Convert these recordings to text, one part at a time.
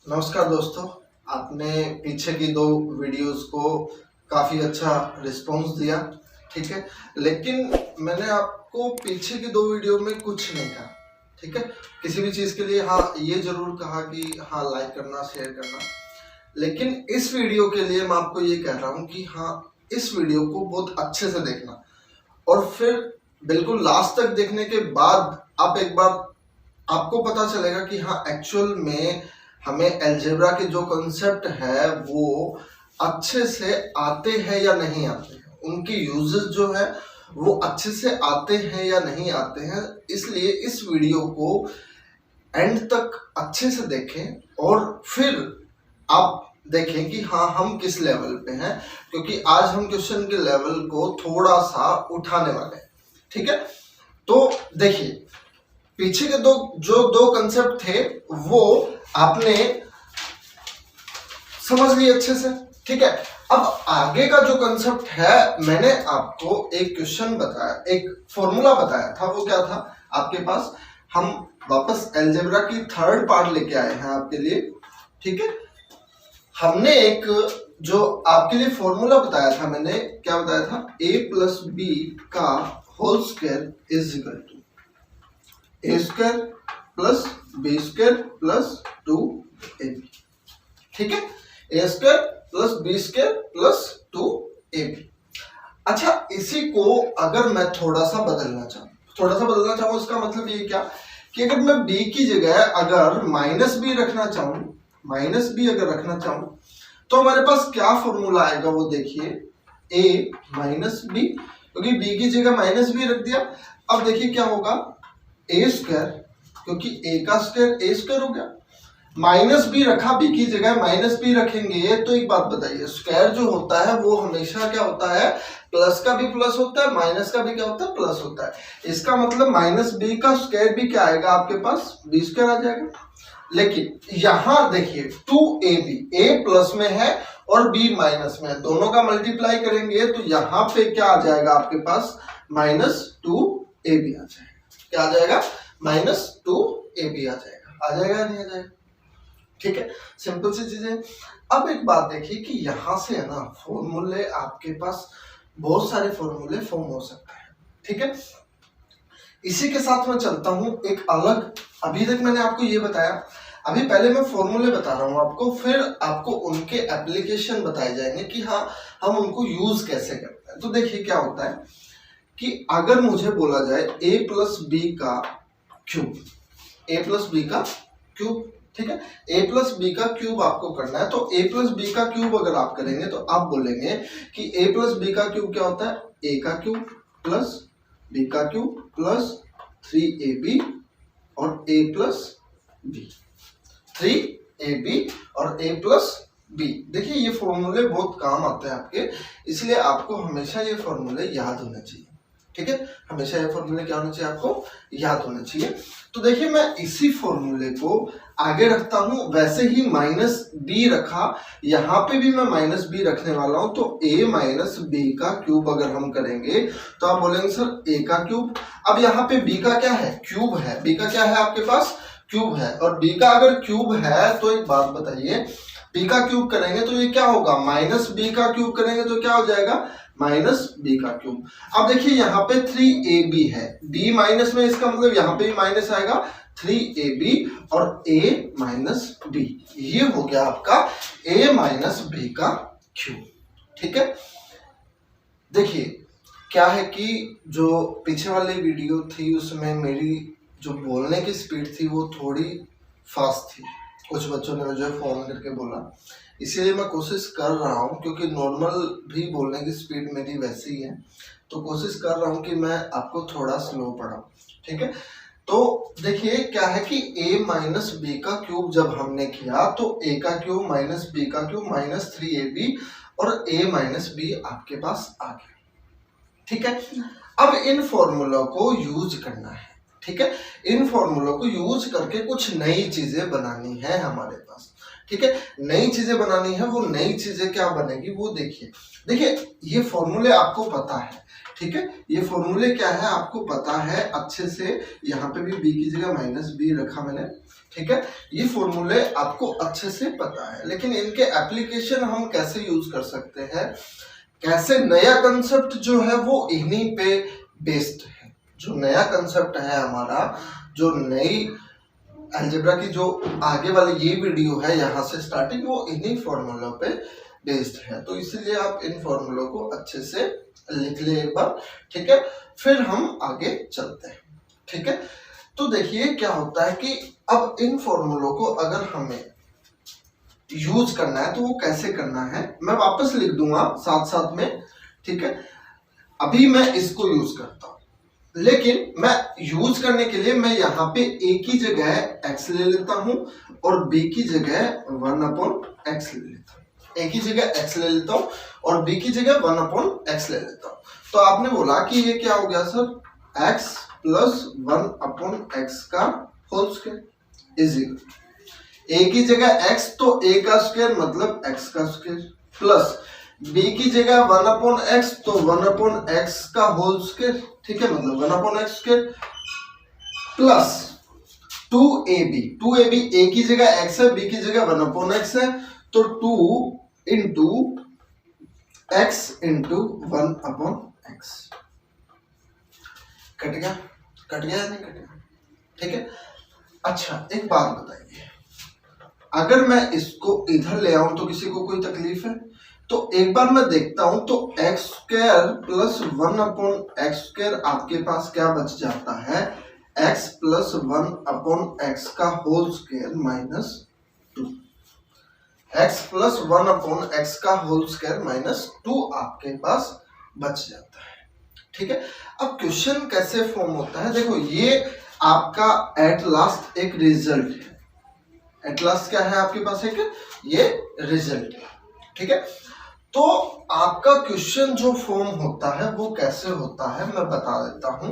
नमस्कार दोस्तों। आपने पीछे की दो वीडियोस को काफ़ी अच्छा रिस्पॉन्स दिया, ठीक है। लेकिन मैंने आपको पीछे की दो वीडियो में कुछ नहीं कहा, ठीक है। किसी भी चीज़ के लिए हाँ ये ज़रूर कहा कि हाँ लाइक करना, शेयर करना। लेकिन इस वीडियो के लिए मैं आपको ये कह रहा हूँ कि हाँ इस वीडियो को बहुत अच्छे से देखना और फिर बिल्कुल लास्ट तक देखने के बाद आप एक बार आपको पता चलेगा कि हाँ एक्चुअल में हमें अलजेब्रा के जो कॉन्सेप्ट है वो अच्छे से आते हैं या नहीं आते हैं, उनकी यूजेस जो है वो अच्छे से आते हैं या नहीं आते हैं। इसलिए इस वीडियो को एंड तक अच्छे से देखें और फिर आप देखें कि हाँ हम किस लेवल पे हैं, क्योंकि आज हम क्वेश्चन के लेवल को थोड़ा सा उठाने वाले हैं, ठीक है। तो देखिए पीछे के दो कंसेप्ट थे वो आपने समझ लिए अच्छे से, ठीक है। अब आगे का जो कंसेप्ट है मैंने आपको एक क्वेश्चन बताया, एक फॉर्मूला बताया था। वो क्या था आपके पास, हम वापस अलजेब्रा की थर्ड पार्ट लेके आए हैं आपके लिए, ठीक है। हमने एक जो आपके लिए फॉर्मूला बताया था, मैंने क्या बताया था, a प्लस बी का whole square is equal to a square plus b square plus 2ab, ठीक है। A square plus b square plus 2ab। अच्छा, इसी को अगर मैं थोड़ा सा बदलना चाहूँ, इसका मतलब ये क्या कि अगर मैं b की जगह अगर माइनस बी रखना चाहूँ तो हमारे पास क्या फॉर्मूला आएगा वो देखिए, a माइनस बी, क्योंकि b की जगह माइनस बी रख दिया। अब देखिए क्या होगा, ए स्क्वायर, क्योंकि ए का स्क्वायर ए स्क्वायर हो गया, माइनस बी रखा, बी की जगह माइनस बी रखेंगे तो एक बात बताइए, स्क्वायर जो होता है वो हमेशा क्या होता है, प्लस का भी प्लस होता है, माइनस का भी क्या होता है, प्लस होता है। इसका मतलब माइनस बी का स्क्वायर भी क्या आएगा आपके पास, बी स्क्वायर आ जाएगा। लेकिन यहां देखिए 2ab, ए प्लस में है और बी माइनस में है, दोनों का मल्टीप्लाई करेंगे तो यहां पे क्या आ जाएगा आपके पास, -2ab आ जाएगा। क्या आ जाएगा, -2ab आ जाएगा नहीं आ जाएगा, ठीक है। सिंपल सी चीजें। अब एक बात देखिए कि यहां से है ना फॉर्मूले आपके पास बहुत सारे फॉर्मूले फॉर्म हो सकते हैं, ठीक है। इसी के साथ मैं चलता हूं एक अलग, अभी तक मैंने आपको ये बताया, अभी पहले मैं फॉर्मूले बता रहा हूं आपको, फिर आपको उनके एप्लीकेशन बताए जाएंगे कि हाँ हम उनको यूज कैसे करते हैं। तो देखिए क्या होता है कि अगर मुझे बोला जाए a प्लस बी का क्यूब, ठीक है, a प्लस बी का क्यूब आपको करना है। तो a प्लस बी का क्यूब अगर आप करेंगे तो आप बोलेंगे कि a प्लस बी का क्यूब क्या होता है, a का क्यूब प्लस b का क्यूब प्लस 3ab और a प्लस बी, 3ab और a प्लस बी। देखिए ये फॉर्मूले बहुत काम आते हैं आपके, इसलिए आपको हमेशा ये फॉर्मूले याद होने चाहिए, ठीक है। हमेशा ये फॉर्मूले क्या होना चाहिए, आपको याद होना चाहिए। तो देखिए मैं इसी फॉर्मूले को आगे रखता हूं, वैसे ही माइनस बी रखा, यहां पे भी मैं माइनस बी रखने वाला हूं। तो a माइनस बी का क्यूब अगर हम करेंगे तो आप बोलेंगे सर a का क्यूब। अब यहाँ पे b का क्या है, क्यूब है, b का क्या है आपके पास, क्यूब है, और b का अगर क्यूब है तो एक बात बताइए, b का क्यूब करेंगे तो ये क्या होगा, माइनस बी का क्यूब करेंगे तो क्या हो जाएगा, माइनस बी का क्यूब। अब देखिए यहाँ पे 3ab है, b माइनस में, इसका मतलब यहाँ पे भी माइनस आएगा, 3ab और a माइनस बी, ये हो गया आपका a माइनस बी का क्यूब, ठीक है। देखिए क्या है कि जो पीछे वाली वीडियो थी उसमें मेरी जो बोलने की स्पीड थी वो थोड़ी फास्ट थी, कुछ बच्चों ने मुझे फोन करके बोला, इसीलिए मैं कोशिश कर रहा हूँ, क्योंकि नॉर्मल भी बोलने की स्पीड मेरी वैसी ही है, तो कोशिश कर रहा हूँ कि मैं आपको थोड़ा स्लो पढ़ाऊँ, ठीक है। तो देखिए क्या है कि a माइनस बी का क्यूब जब हमने किया तो a का क्यूब माइनस बी का क्यूब माइनस 3ab और a माइनस बी आपके पास आ गया, ठीक है। अब इन फॉर्मूलों को यूज करना है, ठीक है। इन फॉर्मूलों को यूज करके कुछ नई चीजें बनानी है हमारे पास, ठीक है, नई चीजें बनानी है, वो नई चीजें क्या बनेगी वो देखिए। देखिए ये फॉर्मूले आपको पता है, ठीक है, ये फॉर्मूले क्या है आपको पता है अच्छे से। यहाँ पे भी b की जगह -b रखा मैंने, ठीक है, ये फॉर्मूले आपको अच्छे से पता है। लेकिन इनके एप्लीकेशन हम कैसे यूज कर सकते हैं, कैसे, नया कंसेप्ट जो है वो इन्हीं पे बेस्ड है। जो नया कंसेप्ट है हमारा, जो नई अलजेब्रा की जो आगे वाली ये वीडियो है यहाँ से स्टार्टिंग, वो इन्हीं फॉर्मूलों पे बेस्ड है। तो इसीलिए आप इन फॉर्मूलों को अच्छे से लिख ले एक बार, ठीक है, फिर हम आगे चलते हैं, ठीक है। तो देखिए क्या होता है कि अब इन फॉर्मूलों को अगर हमें यूज करना है तो वो कैसे करना है मैं वापस लिख दूंगा साथ साथ में, ठीक है। अभी मैं इसको यूज करता हूं, लेकिन मैं यूज करने के लिए मैं यहाँ पे a की जगह x ले लेता हूं और b की जगह 1/x ले लेता हूं। a की जगह x ले लेता हूं और b की जगह 1/x ले लेता हूं। तो आपने बोला कि ये क्या हो गया सर, x प्लस 1/x का whole square is equal, a की जगह x तो a का स्क्वायर मतलब x का स्क्वायर, प्लस b की जगह 1/x तो 1/x का होल स्क्वायर, ठीक है, मतलब 1/x square, plus 2ab a की जगह x है, b की जगह 1/x है, तो 2 into x into 1/x। Cut गया या नहीं कट गया, ठीक है। अच्छा एक बात बताइए, अगर मैं इसको इधर ले आऊं तो किसी को कोई तकलीफ है? तो एक बार मैं देखता हूं तो x square plus 1/x square आपके पास क्या बच जाता है, x प्लस 1/x का whole square minus 2, x plus 1/x का होल स्क्वायर माइनस 2 आपके पास बच जाता है, ठीक है। अब क्वेश्चन कैसे फॉर्म होता है, देखो ये आपका एट लास्ट एक रिजल्ट है, एट लास्ट क्या है आपके पास, एक ये रिजल्ट है, ठीक है। तो आपका क्वेश्चन जो फॉर्म होता है वो कैसे होता है मैं बता देता हूं।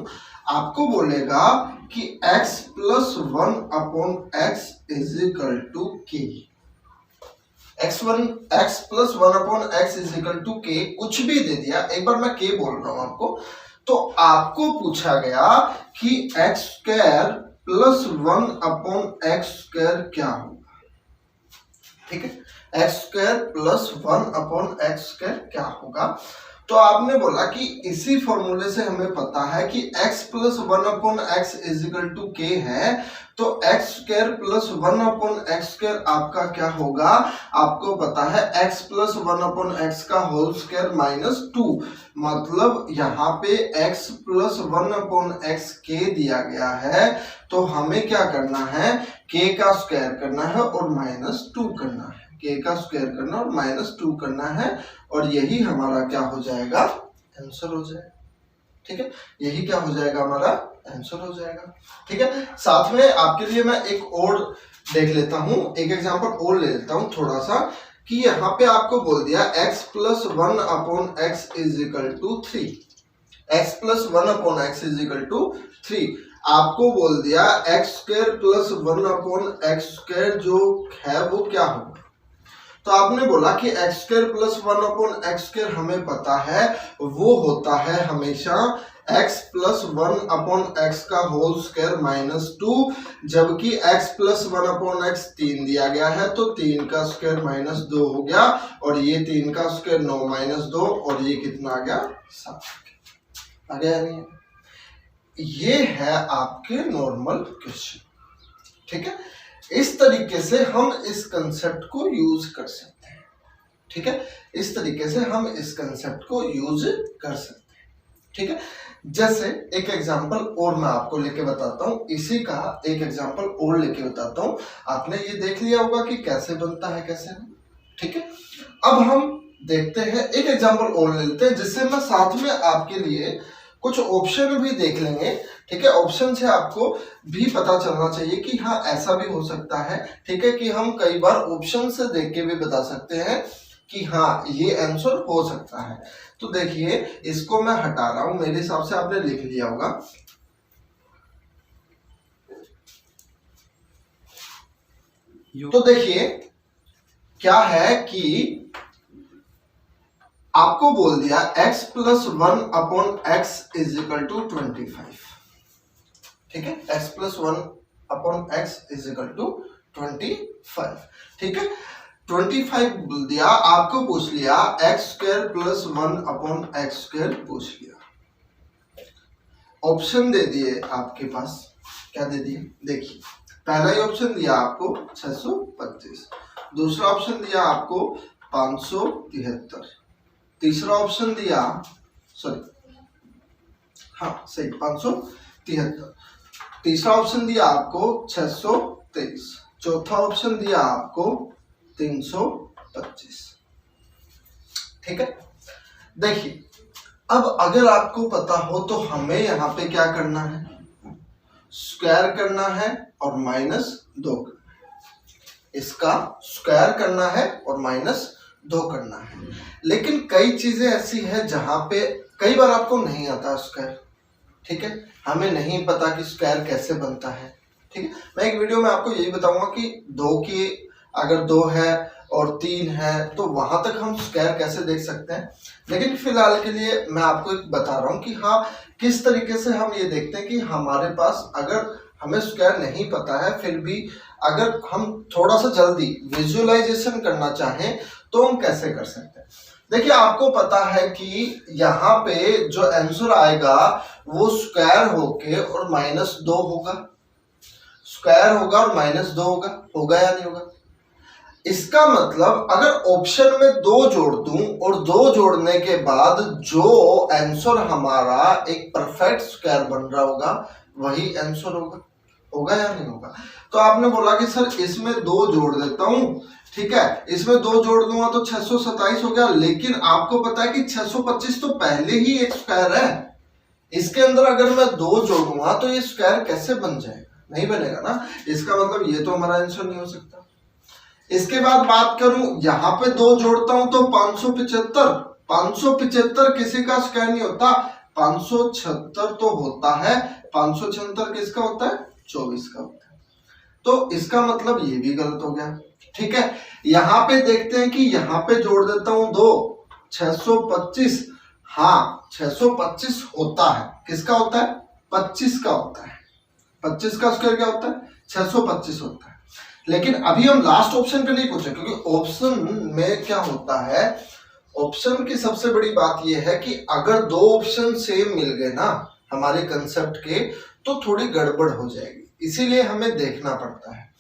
आपको बोलेगा कि x plus 1/x is equal to k, x plus 1/x is equal to k, कुछ भी दे दिया, एक बार मैं k बोल रहा हूं आपको। तो आपको पूछा गया कि x square plus 1/x square क्या होगा, ठीक है, x square plus 1/x square क्या होगा। तो आपने बोला कि इसी फॉर्मूले से हमें पता है कि x plus 1/x is equal to k है, तो x square plus 1/x square आपका क्या होगा, आपको पता है x प्लस 1/x का होल स्क्वायर माइनस 2, मतलब यहाँ पे x प्लस 1/x k दिया गया है, तो हमें क्या करना है, k का स्क्वायर करना है और माइनस 2 करना है, k का स्क्वायर करना और माइनस 2 करना है, और यही हमारा क्या हो जाएगा, आंसर हो जाएगा, ठीक है, यही क्या हो जाएगा, हमारा आंसर हो जाएगा, ठीक है। साथ में आपके लिए मैं एक और देख लेता हूं, एक एग्जांपल और ले लेता हूं थोड़ा सा, कि यहाँ पे आपको बोल दिया x plus 1/x is equal to 3, x plus 1/x is equal to 3, आपको बोल दिया x square plus 1/x square जो है वो क्या होगा। तो आपने बोला कि x square plus 1/x square हमें पता है वो होता है हमेशा x प्लस 1/x का होल स्क्वायर माइनस 2, जबकि x प्लस 1/x 3 दिया गया है, तो 3 का स्क्वायर माइनस 2 हो गया, और ये 3 का स्क्वायर 9 माइनस 2, और ये कितना आ गया, 7 आ गया नहीं। ये है आपके नॉर्मल क्वेश्चन, ठीक है। इस तरीके से हम इस कंसेप्ट को यूज कर सकते हैं, ठीक है, इस तरीके से हम इस कंसेप्ट को यूज कर सकते हैं, ठीक है। जैसे एक एग्जांपल और मैं आपको लेके बताता हूं, इसी का एक एग्जांपल और लेके बताता हूं। आपने ये देख लिया होगा कि कैसे बनता है, कैसे, ठीक है। अब हम देखते हैं एक एग्जांपल और ले लेते हैं, जिससे मैं साथ में आपके लिए कुछ ऑप्शन भी देख लेंगे, ठीक है। ऑप्शन से आपको भी पता चलना चाहिए कि हाँ ऐसा भी हो सकता है, ठीक है, कि हम कई बार ऑप्शन से देख के भी बता सकते हैं कि हाँ ये आंसर हो सकता है। तो देखिए इसको मैं हटा रहा हूं, मेरे हिसाब से आपने लिख लिया होगा। तो देखिए क्या है कि आपको बोल दिया x प्लस 1/x = 25, ठीक है, x प्लस 1/x = 25, ठीक है। 25 बोल दिया, आपको पूछ लिया x² प्लस 1/x² पूछ लिया, ऑप्शन दे दिए आपके पास, क्या दे दिए, देखिए पहला ही ऑप्शन दिया आपको 625, दूसरा ऑप्शन दिया आपको 573, तीसरा ऑप्शन दिया सही 573, तीसरा ऑप्शन दिया आपको 623, चौथा ऑप्शन दिया आपको 325, ठीक है। देखिए अब अगर आपको पता हो तो हमें यहाँ पे क्या करना है, स्क्वायर करना है और -2 करना है, इसका स्क्वायर करना है और -2 करना है। लेकिन कई चीजें ऐसी है जहां पे कई बार आपको नहीं आता स्क्वायर, ठीक है, हमें नहीं पता कि स्क्वायर कैसे बनता है, ठीक है। मैं एक वीडियो में आपको यही बताऊंगा कि 2 की अगर 2 है और 3 है तो वहां तक हम स्क्वायर कैसे देख सकते हैं। लेकिन फिलहाल के लिए मैं आपको एक बता रहा हूं कि हाँ किस तरीके से हम ये देखते हैं कि हमारे पास अगर हमें स्क्वायर नहीं पता है फिर भी अगर हम थोड़ा सा जल्दी विजुअलाइजेशन करना चाहें तो हम कैसे कर सकते हैं। देखिए आपको पता है कि यहाँ पे जो आंसर आएगा वो स्क्वायर होके और -2 होगा, स्क्वायर होगा और -2 होगा या नहीं होगा। इसका मतलब अगर ऑप्शन में 2 जोड़ दूं और 2 जोड़ने के बाद जो आंसर हमारा एक परफेक्ट स्क्वायर बन रहा होगा वही आंसर होगा या नहीं होगा। तो आपने बोला कि सर इसमें 2 जोड़ देता हूं, ठीक है, इसमें 2 जोड़ दूंगा तो 627 हो गया, लेकिन आपको पता है कि 625 तो पहले ही एक स्क्वायर है, इसके अंदर अगर मैं 2 जोड़ूंगा तो ये स्क्वायर कैसे बन जाएगा, नहीं बनेगा ना। इसका मतलब ये तो हमारा आंसर नहीं हो सकता। इसके बाद बात करूं यहाँ पे 2 जोड़ता हूं तो 575 किसी का स्क्वायर नहीं होता, 576 तो होता है, 576 किसका होता है, 24 का होता है। तो इसका मतलब ये भी गलत हो गया, ठीक है। यहाँ पे देखते हैं कि यहाँ पे जोड़ देता हूं 2, 625, हाँ 625 होता है, किसका होता है, 25 का होता है, 25 का स्क्वायर क्या होता है, 625 होता है। लेकिन अभी हम लास्ट ऑप्शन पे नहीं पूछे क्योंकि ऑप्शन में क्या होता है, ऑप्शन की सबसे बड़ी बात यह है कि अगर 2 ऑप्शन सेम मिल गए ना हमारे कंसेप्ट के तो थोड़ी गड़बड़ हो जाएगी, इसीलिए हमें देखना पड़ता है।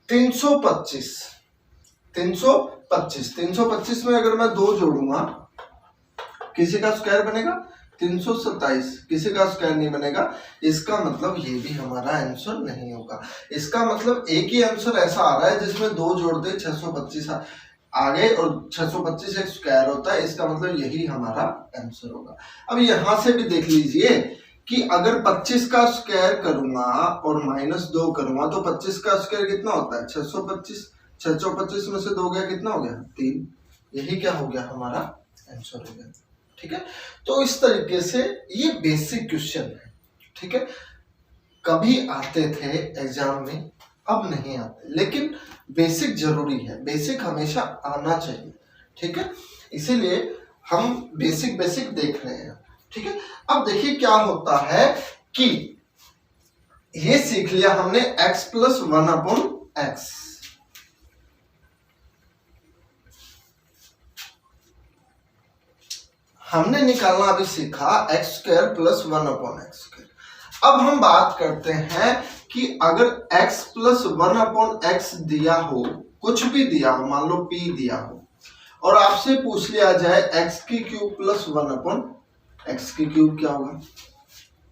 325 में अगर मैं 2 जोड़ूंगा किसी का स्क्वायर बनेगा, 327 किसी का स्क्वायर नहीं बनेगा, इसका मतलब ये भी हमारा आंसर नहीं होगा। इसका मतलब एक ही आंसर ऐसा आ रहा है जिसमें 2 जोड़ दे 625 आ गए और 625 एक स्क्वायर होता है, इसका मतलब यही हमारा आंसर होगा। अब यहां से भी देख लीजिए कि अगर 25 का स्क्वायर करूंगा और -2 करूंगा तो 25 का स्क्वायर कितना होता है, 625, 625 में से 2 गया कितना हो गया, 3, यही क्या हो गया हमारा आंसर हो गया, ठीक है। तो इस तरीके से ये बेसिक क्वेश्चन है, ठीक है, कभी आते थे एग्जाम में, अब नहीं आते, लेकिन बेसिक जरूरी है, बेसिक हमेशा आना चाहिए, ठीक है, इसीलिए हम बेसिक देख रहे हैं, ठीक है। अब देखिए क्या होता है कि ये सीख लिया हमने x + 1/x, हमने निकालना अभी सीखा x² + 1/x²। अब हम बात करते हैं कि अगर x + 1/x दिया हो, कुछ भी दिया हो, मान लो p दिया हो और आपसे पूछ लिया जाए x³ + 1/x³ क्या होगा,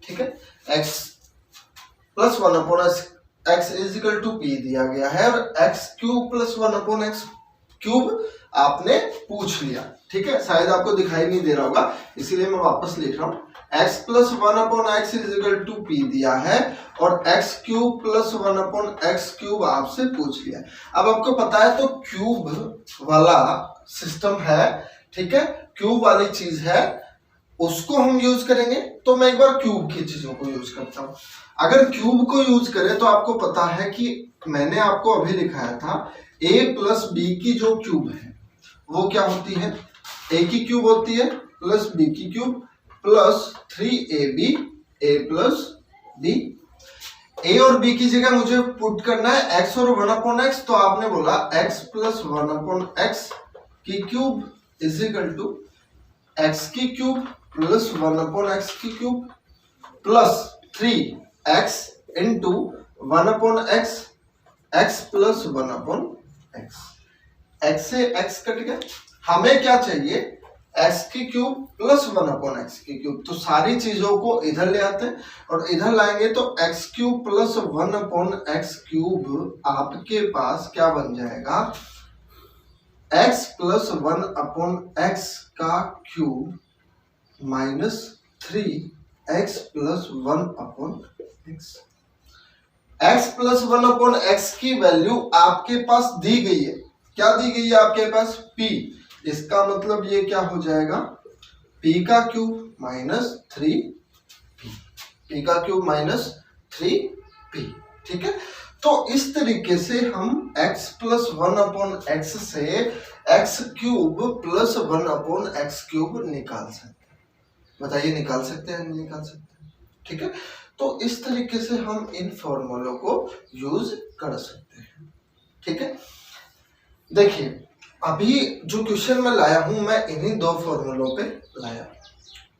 ठीक है, x + 1/x = p दिया गया है और x³ + 1/x³ आपने पूछ लिया, ठीक है, शायद आपको दिखाई नहीं दे रहा होगा इसीलिए मैं वापस लिख रहा हूं, x + 1/x = p दिया है और x³ + 1/x³ आपसे पूछ लिया। अब आपको पता है तो क्यूब वाला सिस्टम है, ठीक है, क्यूब वाली चीज है, उसको हम यूज करेंगे। तो मैं एक बार क्यूब की चीजों को यूज करता हूं। अगर क्यूब को यूज करें तो आपको पता है कि मैंने आपको अभी लिखाया था ए प्लस बी की जो क्यूब है वो क्या होती है, ए की क्यूब होती है प्लस बी की क्यूब प्लस 3ab ए प्लस बी। ए और बी की जगह मुझे पुट करना है x और 1/x, तो आपने बोला x प्लस 1/x की cube is equal to x की क्यूब प्लस 1/x की cube plus 3x into 1/x, x plus 1/x। x से x कट गया, हमें क्या चाहिए x की क्यूब प्लस 1/x की क्यूब, तो सारी चीजों को इधर ले आते हैं और इधर लाएंगे तो x cube plus 1/x cube आपके पास क्या बन जाएगा, x प्लस 1/x का cube minus 3x plus 1/x। x plus 1/x की वैल्यू आपके पास दी गई है, क्या दी गई है आपके पास, p, इसका मतलब ये क्या हो जाएगा, p का क्यूब माइनस 3p, p का क्यूब माइनस 3p। ठीक है, तो इस तरीके से हम x प्लस 1/x से x cube plus 1/x cube निकाल सकते हैं। बताइए निकाल सकते हैं नहीं निकाल सकते? ठीक है, तो इस तरीके से हम इन फॉर्मूलों को यूज कर सकते हैं। ठीक है, देखिए अभी जो क्वेश्चन मैं लाया हूं मैं इन्हीं दो फॉर्मूलों पे लाया।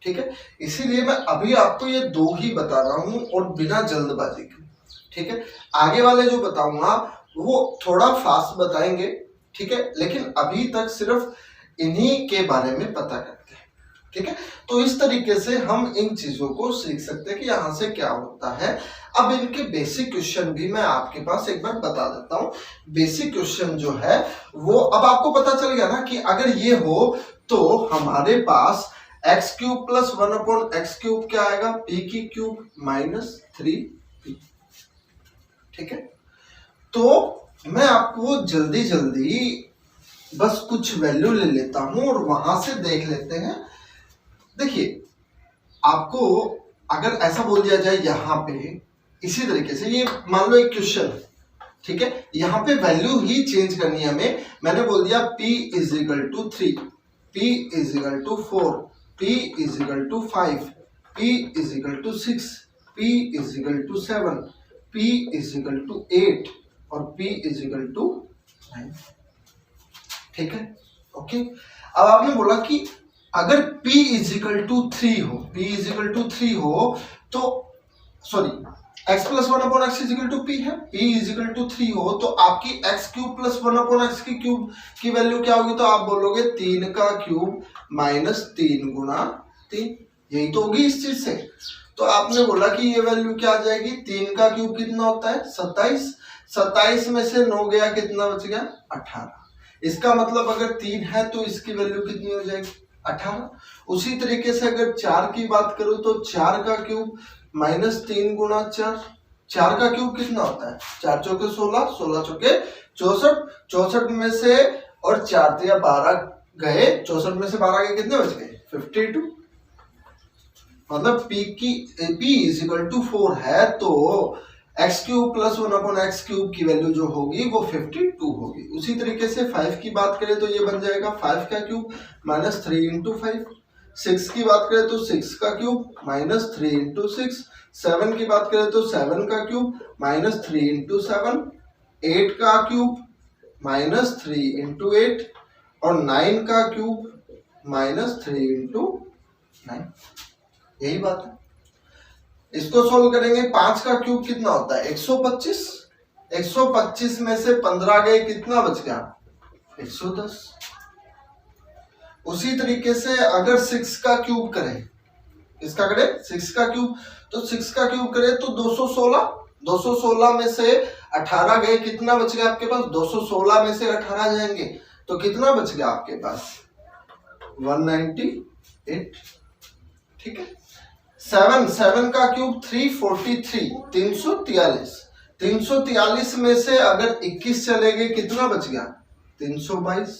ठीक है, इसीलिए मैं अभी आपको ये दो ही बता रहा हूं और बिना जल्दबाजी के। ठीक है, आगे वाले जो बताऊंगा वो थोड़ा फास्ट बताएंगे। ठीक है, लेकिन अभी तक सिर्फ इन्हीं के बारे में पता करते हैं। ठीक है, तो इस तरीके से हम इन चीजों को सीख सकते हैं कि यहां से क्या होता है। अब इनके बेसिक क्वेश्चन भी मैं आपके पास एक बार बता देता हूं। बेसिक क्वेश्चन जो है वो अब आपको पता चल गया ना कि अगर ये हो तो हमारे पास x cube plus 1/x cube क्या आएगा, p की क्यूब माइनस 3p। ठीक है, तो मैं आपको जल्दी जल्दी बस कुछ वैल्यू ले लेता हूं और वहां से देख लेते हैं। देखिए आपको अगर ऐसा बोल दिया जाए यहाँ पे इसी तरीके से, ये मान लो एक क्वेश्चन, ठीक है, यहाँ पे वैल्यू ही चेंज करनी है हमें। मैंने बोल दिया p is equal to 3, p is equal to 4, p is equal to 5, p is equal to 6, p is equal to 7, p is equal to 8 और p इज इक्वल टू 9। ठीक है, ओके। अब आपने बोला कि अगर p इज इक्वल टू 3 हो, p is equal to 3 हो तो sorry x plus 1/x is equal to p है, p इज इक्वल टू 3 हो तो आपकी x क्यूब प्लस 1/x की क्यूब की वैल्यू क्या होगी, तो आप बोलोगे 3 का क्यूब माइनस 3 गुना 3, यही तो होगी इस चीज से। तो आपने बोला कि ये वैल्यू क्या आ जाएगी, 3 का क्यूब कितना होता है 27, 27 में से 9 गया कितना बच गया 18। इसका मतलब अगर 3 है तो इसकी वैल्यू कितनी हो जाएगी 18। उसी तरीके से अगर 4 की बात करूं तो 4 का क्यूब माइनस 3 गुना 4, 4 का क्यूब कितना होता है 4 चौके 16, 16 चौके 64, 64 में से और 4 दिया 12 गए, 64 में से 12 गए कितने बच गए 52। मतलब p इज इक्वल टू 4 है तो x cube plus 1/x cube की वैल्यू जो होगी वो 52 होगी। उसी तरीके से 5 की बात करें तो ये बन जाएगा 5 का क्यूब माइनस 3 इंटू 5, 6 की बात करें तो 6 का क्यूब माइनस 3 इंटू 6, 7 की बात करें तो 7 का क्यूब माइनस 3 इंटू 7, 8 का क्यूब माइनस 3 इंटू 8 और 9 का क्यूब माइनस 3 इंटू 9। यही बात है, इसको सोल्व करेंगे। 5 का क्यूब कितना होता है 125, 125 में से 15 गए कितना बच गया 110। उसी तरीके से अगर 6 का क्यूब करें, इसका करें 6 का क्यूब, तो 6 का क्यूब करें तो 216, 216 में से 18 गए कितना बच गया आपके पास, 216 में से 18 जाएंगे तो कितना बच गया आपके पास 198। ठीक है, 7 का क्यूब 343, 343, 343 में से अगर 21 चले गए कितना बच गया 322।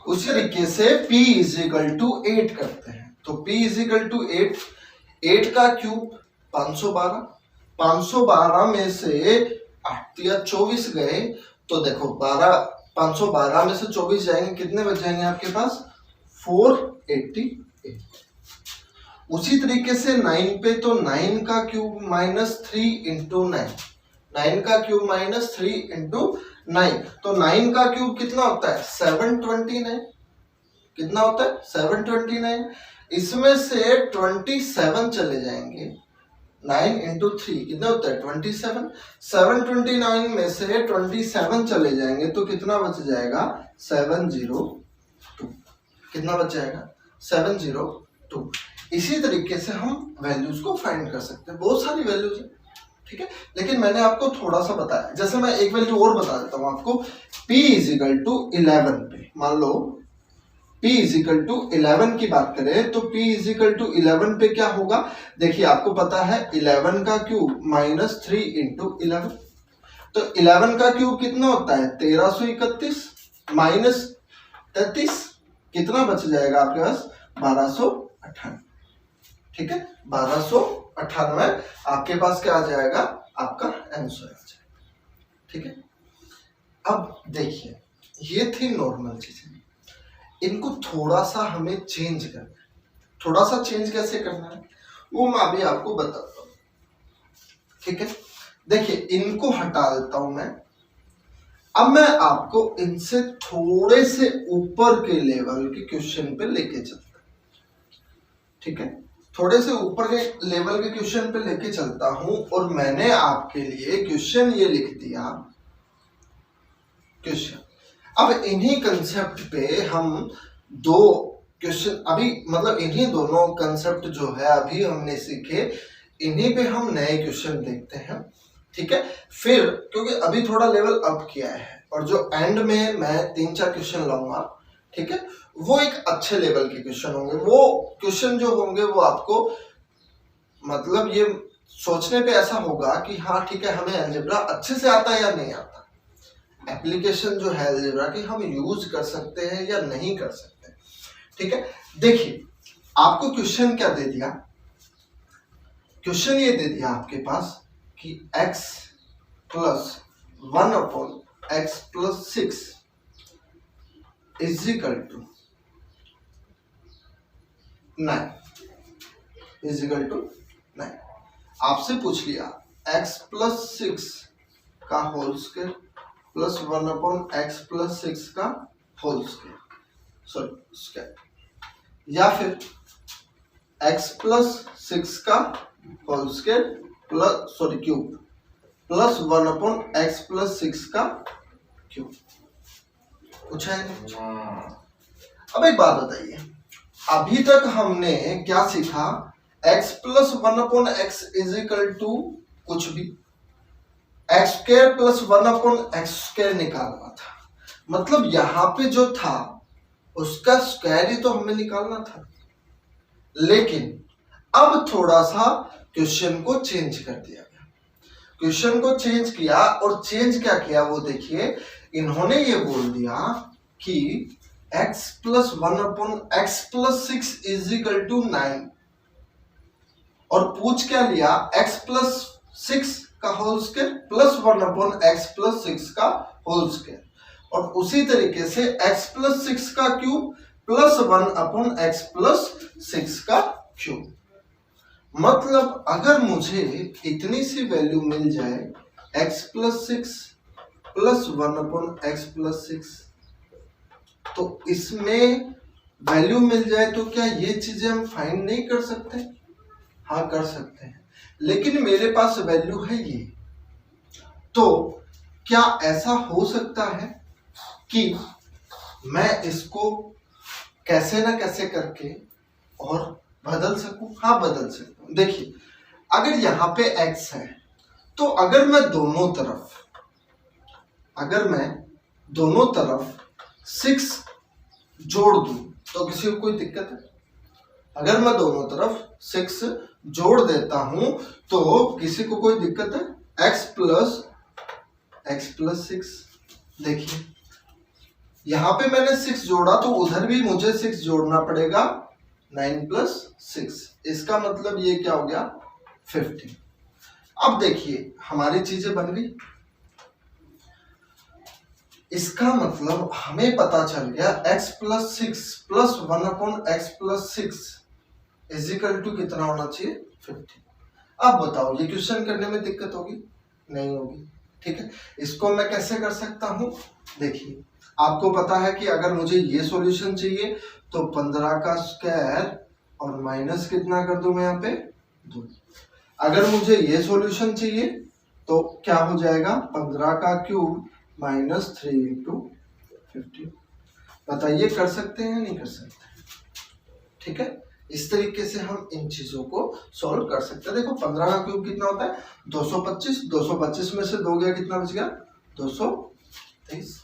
उसी तरीके से p इज इक्वल टू 8 करते हैं तो p इज इक्वल टू 8, 8 का क्यूब 512, 512 में से 8 या 24 गए तो देखो 512 में से 24 जाएंगे, कितने बच जाएंगे आपके पास? 488। उसी तरीके से 9 पे, तो 9 का क्यूब माइनस 3 इंटू 9, 9 का क्यूब माइनस 3 इंटू 9, तो 9 का क्यूब कितना होता है? 729। कितना होता है? 729। इसमें से 27 चले जाएंगे, 9 इंटू 3 कितना होता है? 27। 729 में से 27 चले जाएंगे तो कितना बच जाएगा? 702। कितना बच जाएगा? 702। इसी तरीके से हम वैल्यूज को फाइंड कर सकते हैं, बहुत सारी वैल्यूज है, ठीक है। लेकिन मैंने आपको थोड़ा सा बताया, जैसे मैं एक वैल्यू और बता देता हूं आपको। p इजिकल टू 11 पे, मान लो p इजिकल टू 11 की बात करें तो p इजिकल टू 11 पे क्या होगा? देखिए आपको पता है 11 का क्यूब माइनस 3 इंटू 11, तो 11 का क्यूब कितना होता है? 1331 माइनस 33, कितना बच जाएगा आपके पास? 1298। ठीक है, 1298 आपके पास क्या आ जाएगा? आपका आंसर आ जाएगा। ठीक है, अब देखिए ये थी नॉर्मल चीजें, इनको थोड़ा सा हमें चेंज करना है। थोड़ा सा चेंज कैसे करना है वो मैं अभी आपको बताता हूं। ठीक है, देखिए इनको हटा देता हूं मैं। अब मैं आपको इनसे थोड़े से ऊपर के लेवल के क्वेश्चन पे लेके चलता हूं। ठीक है, थोड़े से ऊपर के लेवल के क्वेश्चन पे लेके चलता हूं और मैंने आपके लिए क्वेश्चन ये लिख दिया क्वेश्चन। अब इन्हीं कंसेप्ट पे हम दो क्वेश्चन, अभी मतलब इन्हीं दोनों कंसेप्ट जो है अभी हमने सीखे, इन्हीं पे हम नए क्वेश्चन देखते हैं। ठीक है, फिर क्योंकि अभी थोड़ा लेवल अप किया है और जो एंड में मैं 3-4 क्वेश्चन लाऊंगा, ठीक है, वो एक अच्छे लेवल के क्वेश्चन होंगे। वो क्वेश्चन जो होंगे वो आपको मतलब ये सोचने पे ऐसा होगा कि हाँ ठीक है, हमें अलजेब्रा अच्छे से आता है या नहीं आता, एप्लीकेशन जो है अलजेब्रा की हम यूज कर सकते हैं या नहीं कर सकते। ठीक है, देखिए आपको क्वेश्चन क्या दे दिया? क्वेश्चन ये दे दिया आपके पास कि x plus 1 upon x plus 6 is equal to 9, is equal to 9। आपसे पूछ लिया x प्लस 6 का whole square plus 1 upon x plus 6 का होल स्क्वायर, सॉरी स्क्वायर, या फिर x प्लस 6 का whole square plus sorry cube plus 1 upon x plus 6 का cube. पूछा है? अब एक बात बताइए, अभी तक हमने क्या सीखा? x plus 1 upon x is equal to कुछ भी, x square plus 1 upon x square निकालना था, मतलब यहां पे जो था उसका स्क्वायर ही तो हमें निकालना था। लेकिन अब थोड़ा सा क्वेश्चन को चेंज कर दिया गया। क्वेश्चन को चेंज किया, और चेंज क्या किया वो देखिए, इन्होंने ये बोल दिया कि x plus 1 upon x plus 6 is equal to 9, और पूछ क्या लिया? x प्लस 6 का whole square plus 1 upon x plus 6 का होल स्क्वायर, और उसी तरीके से x प्लस 6 का cube plus 1 upon x plus 6 का क्यूब। मतलब अगर मुझे इतनी सी वैल्यू मिल जाए x plus 6 plus 1 upon x plus 6, तो इसमें वैल्यू मिल जाए तो क्या ये चीजें हम फाइंड नहीं कर सकते? हाँ कर सकते हैं, लेकिन मेरे पास वैल्यू है ये। तो क्या ऐसा हो सकता है कि मैं इसको कैसे ना कैसे करके और बदल सकूं? हाँ बदल सकता हूं। देखिए अगर यहाँ पे x है तो अगर मैं दोनों तरफ 6 जोड़ दूं तो किसी को कोई दिक्कत है? अगर मैं दोनों तरफ 6 जोड़ देता हूं तो किसी को कोई दिक्कत है? x प्लस 6, देखिए यहां पे मैंने 6 जोड़ा तो उधर भी मुझे 6 जोड़ना पड़ेगा, 9 प्लस 6, इसका मतलब ये क्या हो गया? 15। अब देखिए हमारी चीजें बन गई। इसका मतलब हमें पता चल गया x plus 6 plus 1/x+6 is equal to कितना होना चाहिए 50। अब बताओ ये क्वेश्चन करने में दिक्कत होगी? नहीं होगी। ठीक है, इसको मैं कैसे कर सकता हूं? देखिए, आपको पता है कि अगर मुझे ये सॉल्यूशन चाहिए तो 15 का स्क्वायर और माइनस कितना कर दूं मैं यहाँ पे 2। अगर मुझे ये सॉल्यूशन चाहिए तो क्या हो जाएगा 15 का क्यूब माइनस 3 इंटू 50। बताइए कर सकते हैं नहीं कर सकते? ठीक है, इस तरीके से हम इन चीजों को सॉल्व कर सकते हैं। देखो 15 का क्यूब कितना होता है 225, 225 में से 2 गया कितना बच गया 223।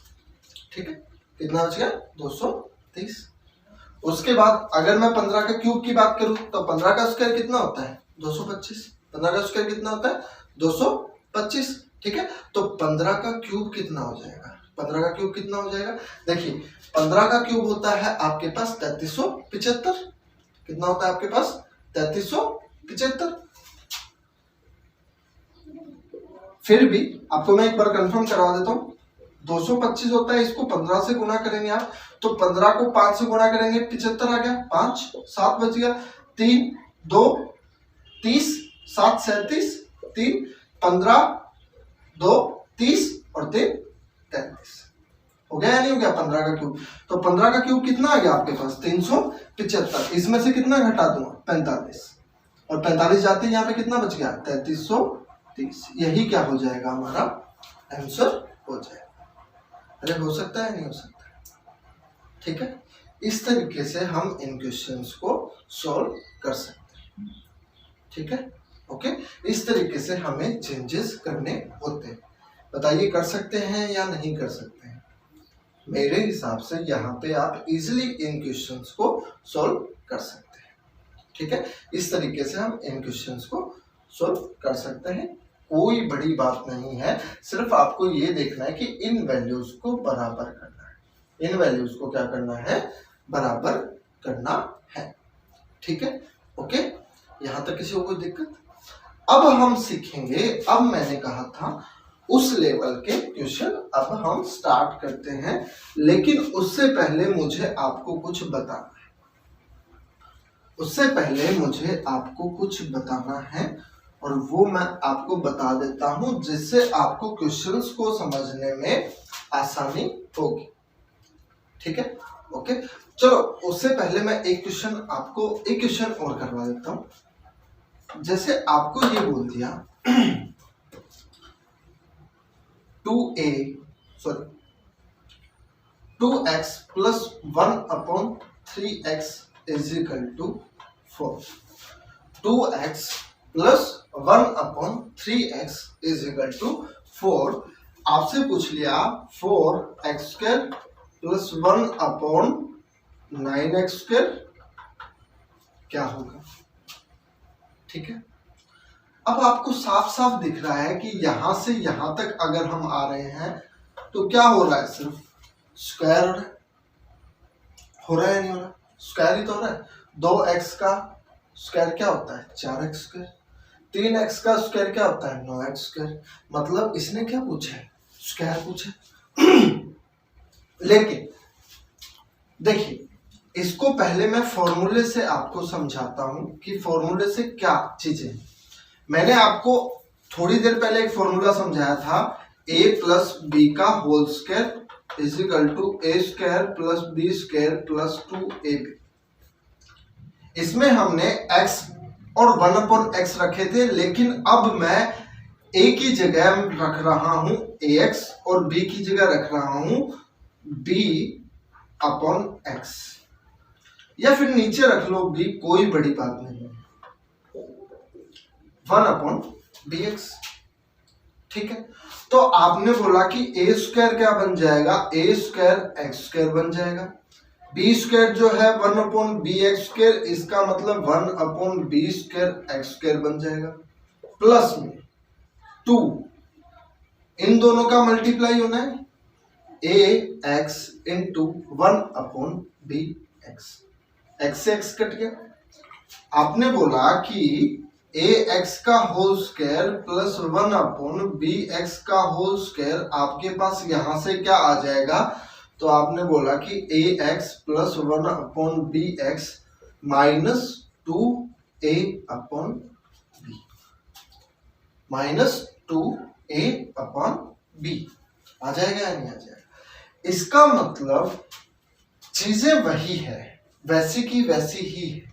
ठीक है, कितना बच गया 223। उसके बाद अगर मैं 15 का क्यूब की बात करूं तो 15 का स्क्वायर कितना होता है 225, 15 का स्क्वायर कितना होता है 225। ठीक है, तो 15 का क्यूब कितना हो जाएगा 15 का क्यूब कितना हो जाएगा? देखिए 15 का क्यूब होता है आपके पास 3375। कितना होता है आपके पास 3375। फिर भी आपको मैं एक बार कंफर्म करवा देता हूं, 225 होता है, इसको 15 से गुना करेंगे आप तो 15 को 5 से गुना करेंगे 75 आ गया, 5 7 बच गया, 3 2 30, 7 37, 3 15 2 30 और 3 33। हो गया या नहीं हो गया 15 का क्यूब? तो 15 का क्यूब कितना आ गया आपके पास 375। इसमें से कितना घटा दूंगा 45 और 45 जाते यहाँ पे कितना बच गया 3330। यही क्या हो जाएगा हमारा आंसर हो जाएगा। अरे हो सकता है नहीं हो सकता? ठीक है, इस तरीके से हम इन क्वेश्चंस को सॉल्व कर सकते हैं। ठीक है, ओके, इस तरीके से हमें चेंजेस करने होते हैं। बताइए कर सकते हैं या नहीं कर सकते हैं? मेरे हिसाब से यहाँ पे आप इजीली इन क्वेश्चंस को सॉल्व कर सकते हैं। ठीक है, इस तरीके से हम इन क्वेश्चंस को सॉल्व कर सकते हैं। कोई बड़ी बात नहीं है, सिर्फ आपको ये देखना है कि इन वैल्यूज को बराबर करना है। इन वैल्यूज को क्या करना है बराबर करना है। ठीक है, ओके, यहाँ तक किसी को कोई दिक्कत? अब हम सीखेंगे, अब मैंने कहा था उस लेवल के क्वेश्चन अब हम स्टार्ट करते हैं, लेकिन उससे पहले मुझे आपको कुछ बताना है। उससे पहले मुझे आपको कुछ बताना है और वो मैं आपको बता देता हूं जिससे आपको क्वेश्चंस को समझने में आसानी होगी। ठीक है, ओके, चलो उससे पहले मैं एक क्वेश्चन और करवा देता हूं। जैसे आपको ये बोल दिया 2x plus 1/3x is equal to 4. 2x plus 1/3x is equal to 4। आपसे पूछ लिया 4x² plus 1/9x² क्या होगा? ठीक है, अब आपको साफ साफ दिख रहा है कि यहां से यहां तक अगर हम आ रहे हैं तो क्या हो रहा है, सिर्फ स्क्वायर हो रहा है नहीं हो रहा? स्क्वायर ही तो हो रहा है। 2x का स्क्वायर क्या होता है 4x², 3x का स्क्वायर क्या होता है 9x²। मतलब इसने क्या पूछा है स्क्वायर पूछा। लेकिन देखिए, इसको पहले मैं फॉर्मूले से आपको समझाता हूं कि फॉर्मूले से क्या चीजें। मैंने आपको थोड़ी देर पहले एक फॉर्मूला समझाया था, a प्लस बी का whole square is equal to a² plus b² plus 2ab। इसमें हमने x और 1/x रखे थे, लेकिन अब मैं a की जगह रख रहा हूं ax और b की जगह रख रहा हूं b/x, या फिर नीचे रख लो b, कोई बड़ी बात नहीं है, 1/dx। ठीक है, तो आपने बोला कि a² क्या बन जाएगा a² x² बन जाएगा, b² जो है 1/bx², इसका मतलब 1/b² x² बन जाएगा, प्लस में 2, इन दोनों का मल्टीप्लाई होना है ax इंटू 1/bx, x से x कट गया। आपने बोला कि ए एक्स का whole square plus 1 upon B x का होल स्क्वायर आपके पास यहां से क्या आ जाएगा, तो आपने बोला कि ए x plus 1 upon B x minus 2 a upon b, minus 2 a upon b आ जाएगा या नहीं आ जाएगा। इसका मतलब चीजें वही है, वैसी की वैसी ही है।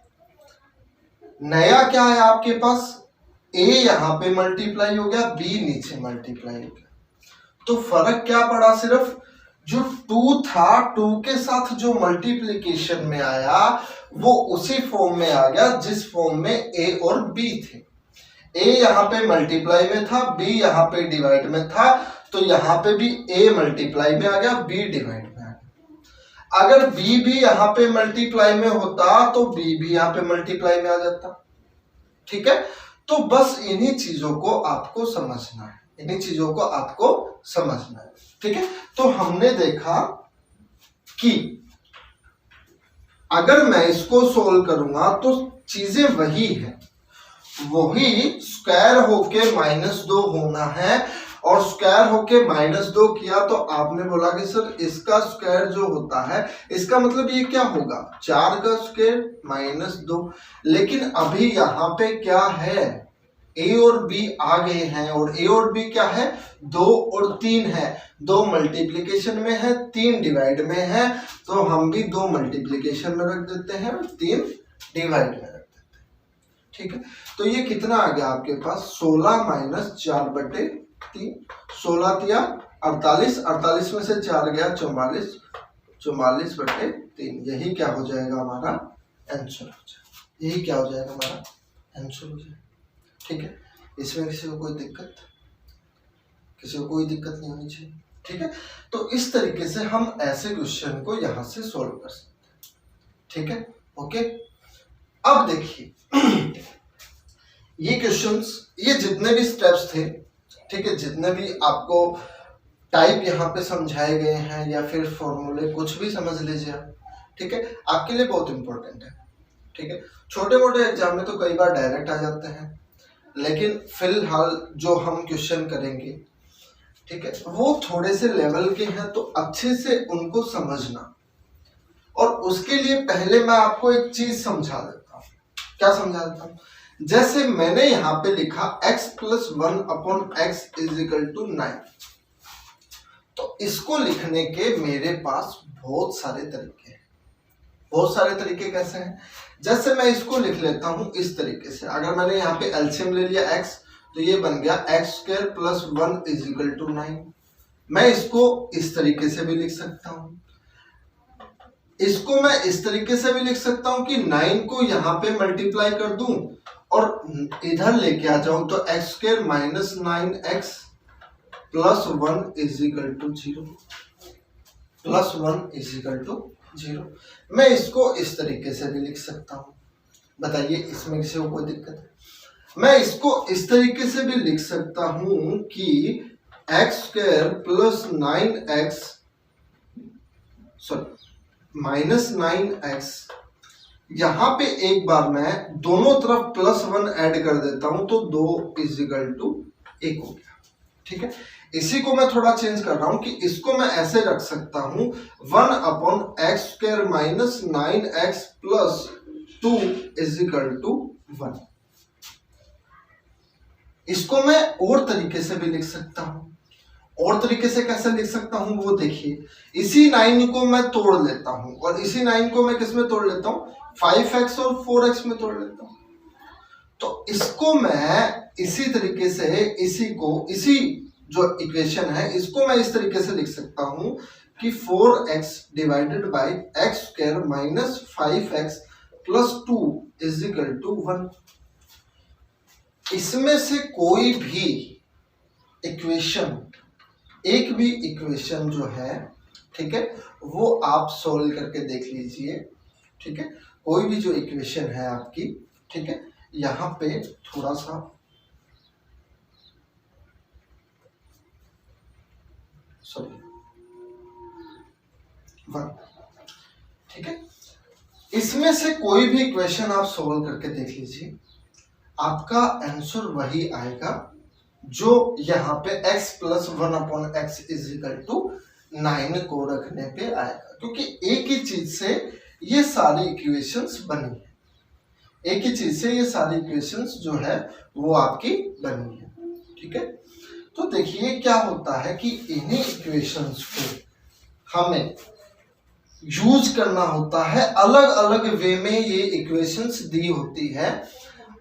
नया क्या है आपके पास, ए यहां पे मल्टीप्लाई हो गया, बी नीचे मल्टीप्लाई हो गया, तो फर्क क्या पड़ा, सिर्फ जो 2 था 2 के साथ जो मल्टीप्लिकेशन में आया वो उसी फॉर्म में आ गया जिस फॉर्म में ए और बी थे। ए यहां पे मल्टीप्लाई में था, बी यहां पे डिवाइड में था, तो यहां पे भी ए मल्टीप्लाई में आ गया, बी डिवाइड में आ गया। अगर बी भी यहां पे मल्टीप्लाई में होता तो बी भी यहां पे मल्टीप्लाई में आ जाता। ठीक है, तो बस इन्हीं चीजों को आपको समझना है, इन्हीं चीजों को आपको समझना है। ठीक है, तो हमने देखा कि अगर मैं इसको सोल्व करूंगा तो चीजें वही है, वही स्क्वायर होके -2 होना है, और स्क्वायर होके -2 किया तो आपने बोला कि सर इसका स्क्वायर जो होता है, इसका मतलब ये क्या होगा, 4 का स्क्वायर -2। लेकिन अभी यहां पे क्या है, ए और बी आ गए हैं, और ए और बी क्या है, 2 और 3 है, 2 मल्टीप्लिकेशन में है, 3 डिवाइड में है, तो हम भी 2 मल्टीप्लिकेशन में रख देते हैं और 3 डिवाइड में रख देते हैं। ठीक है, तो ये कितना आ गया आपके पास, 16 - 4/3, 16 तिया 48, 48 में से 4 गया 44, 44/3, यही क्या हो जाएगा हमारा आंसर हो जाएगा, यही क्या हो जाएगा हमारा आंसर हो जाएगा। ठीक है, इसमें किसी को कोई दिक्कत, किसी को कोई दिक्कत नहीं होनी चाहिए। ठीक है, तो इस तरीके से हम ऐसे क्वेश्चन को यहां से सॉल्व कर सकते हैं। ठीक है, ओके। अब देखिए ये क्वेश्चंस, ये जितने भी स्टेप्स थे, ठीक है, जितने भी आपको टाइप यहाँ पे समझाए गए हैं या फिर फॉर्मूले कुछ भी समझ लीजिए आप। ठीक है, आपके लिए बहुत इंपॉर्टेंट है। ठीक है, छोटे मोटे एग्जाम में तो कई बार डायरेक्ट आ जाते हैं, लेकिन फिलहाल जो हम क्वेश्चन करेंगे, ठीक है, वो थोड़े से लेवल के हैं, तो अच्छे से उनको समझना। और उसके लिए पहले मैं आपको एक चीज समझा देता हूं। क्या समझा देता हूं, जैसे मैंने यहां पे लिखा x + 1 अपॉन x = 9, तो इसको लिखने के मेरे पास बहुत सारे तरीके हैं। बहुत सारे तरीके कैसे हैं, जैसे मैं इसको लिख लेता हूं इस तरीके से, अगर मैंने यहाँ पे एलसीएम ले लिया x, तो ये बन गया x² + 1 = 9। मैं इसको इस तरीके से भी लिख सकता हूं, इसको मैं इस तरीके से भी लिख सकता हूं कि 9 को यहाँ पे मल्टीप्लाई कर दूं और इधर लेके आ जाऊं, तो x² - 9x + 1 = 0, + 1 = 0। मैं इसको इस तरीके से भी लिख सकता हूं, बताइए इसमें किसी को कोई दिक्कत है। मैं इसको इस तरीके से भी लिख सकता हूं कि x² + 9x -9x, यहां पे एक बार मैं दोनों तरफ +1 ऐड कर देता हूं, तो 2 = 1 हो गया। ठीक है, इसी को मैं थोड़ा चेंज कर रहा हूं कि इसको मैं ऐसे रख सकता हूं 1/x² - 9x + 2 = 1। इसको मैं और तरीके से भी लिख सकता हूं, और तरीके से कैसे लिख सकता हूं वो देखिए, इसी 9 को मैं तोड़ लेता हूं, और इसी 9 को मैं किस में तोड़ लेता हूं, 5x और 4x में तोड़ लेता हूं। तो इसको मैं इसी तरीके से, इसी जो इक्वेशन है, इसको मैं इस तरीके से लिख सकता हूं कि 4x / x² - 5x + 2 = 1। इसमें से कोई भी इक्वेशन, एक भी इक्वेशन जो है, ठीक है, वो आप सोल्व करके देख लीजिए। ठीक है, कोई भी जो इक्वेशन है आपकी, ठीक है, यहां पे थोड़ा सा ठीक है, इसमें से कोई भी इक्वेशन आप सोल्व करके देख लीजिए। आपका आंसर वही आएगा जो यहाँ पे x plus 1/x is equal to 9 को रखने पे आएगा, क्योंकि एक ही चीज से ये सारी इक्वेशंस बनी है, एक ही चीज से ये सारी इक्वेशंस जो है वो आपकी बनी है। ठीक है, तो देखिए क्या होता है कि इन्हीं इक्वेशंस को हमें यूज करना होता है, अलग अलग वे में ये इक्वेशंस दी होती है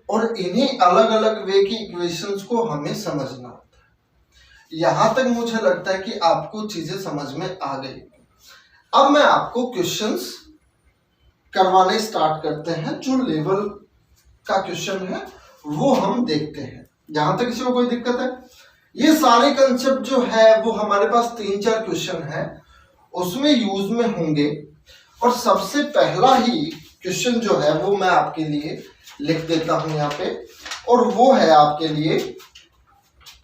और इन्हीं अलग अलग वे की इक्वेशंस को हमें समझना होता है। यहां तक मुझे लगता है कि आपको चीजें समझ में आ गई। अब मैं आपको क्वेश्चंस करवाने स्टार्ट करते हैं, जो लेवल का क्वेश्चन है वो हम देखते हैं। यहां तक किसी को कोई दिक्कत है? ये सारे कंसेप्ट जो है वो हमारे पास 3-4 क्वेश्चन है उसमें यूज में होंगे। और सबसे पहला ही क्वेश्चन जो है वो मैं आपके लिए लिख देता हूं यहाँ पे, और वो है आपके लिए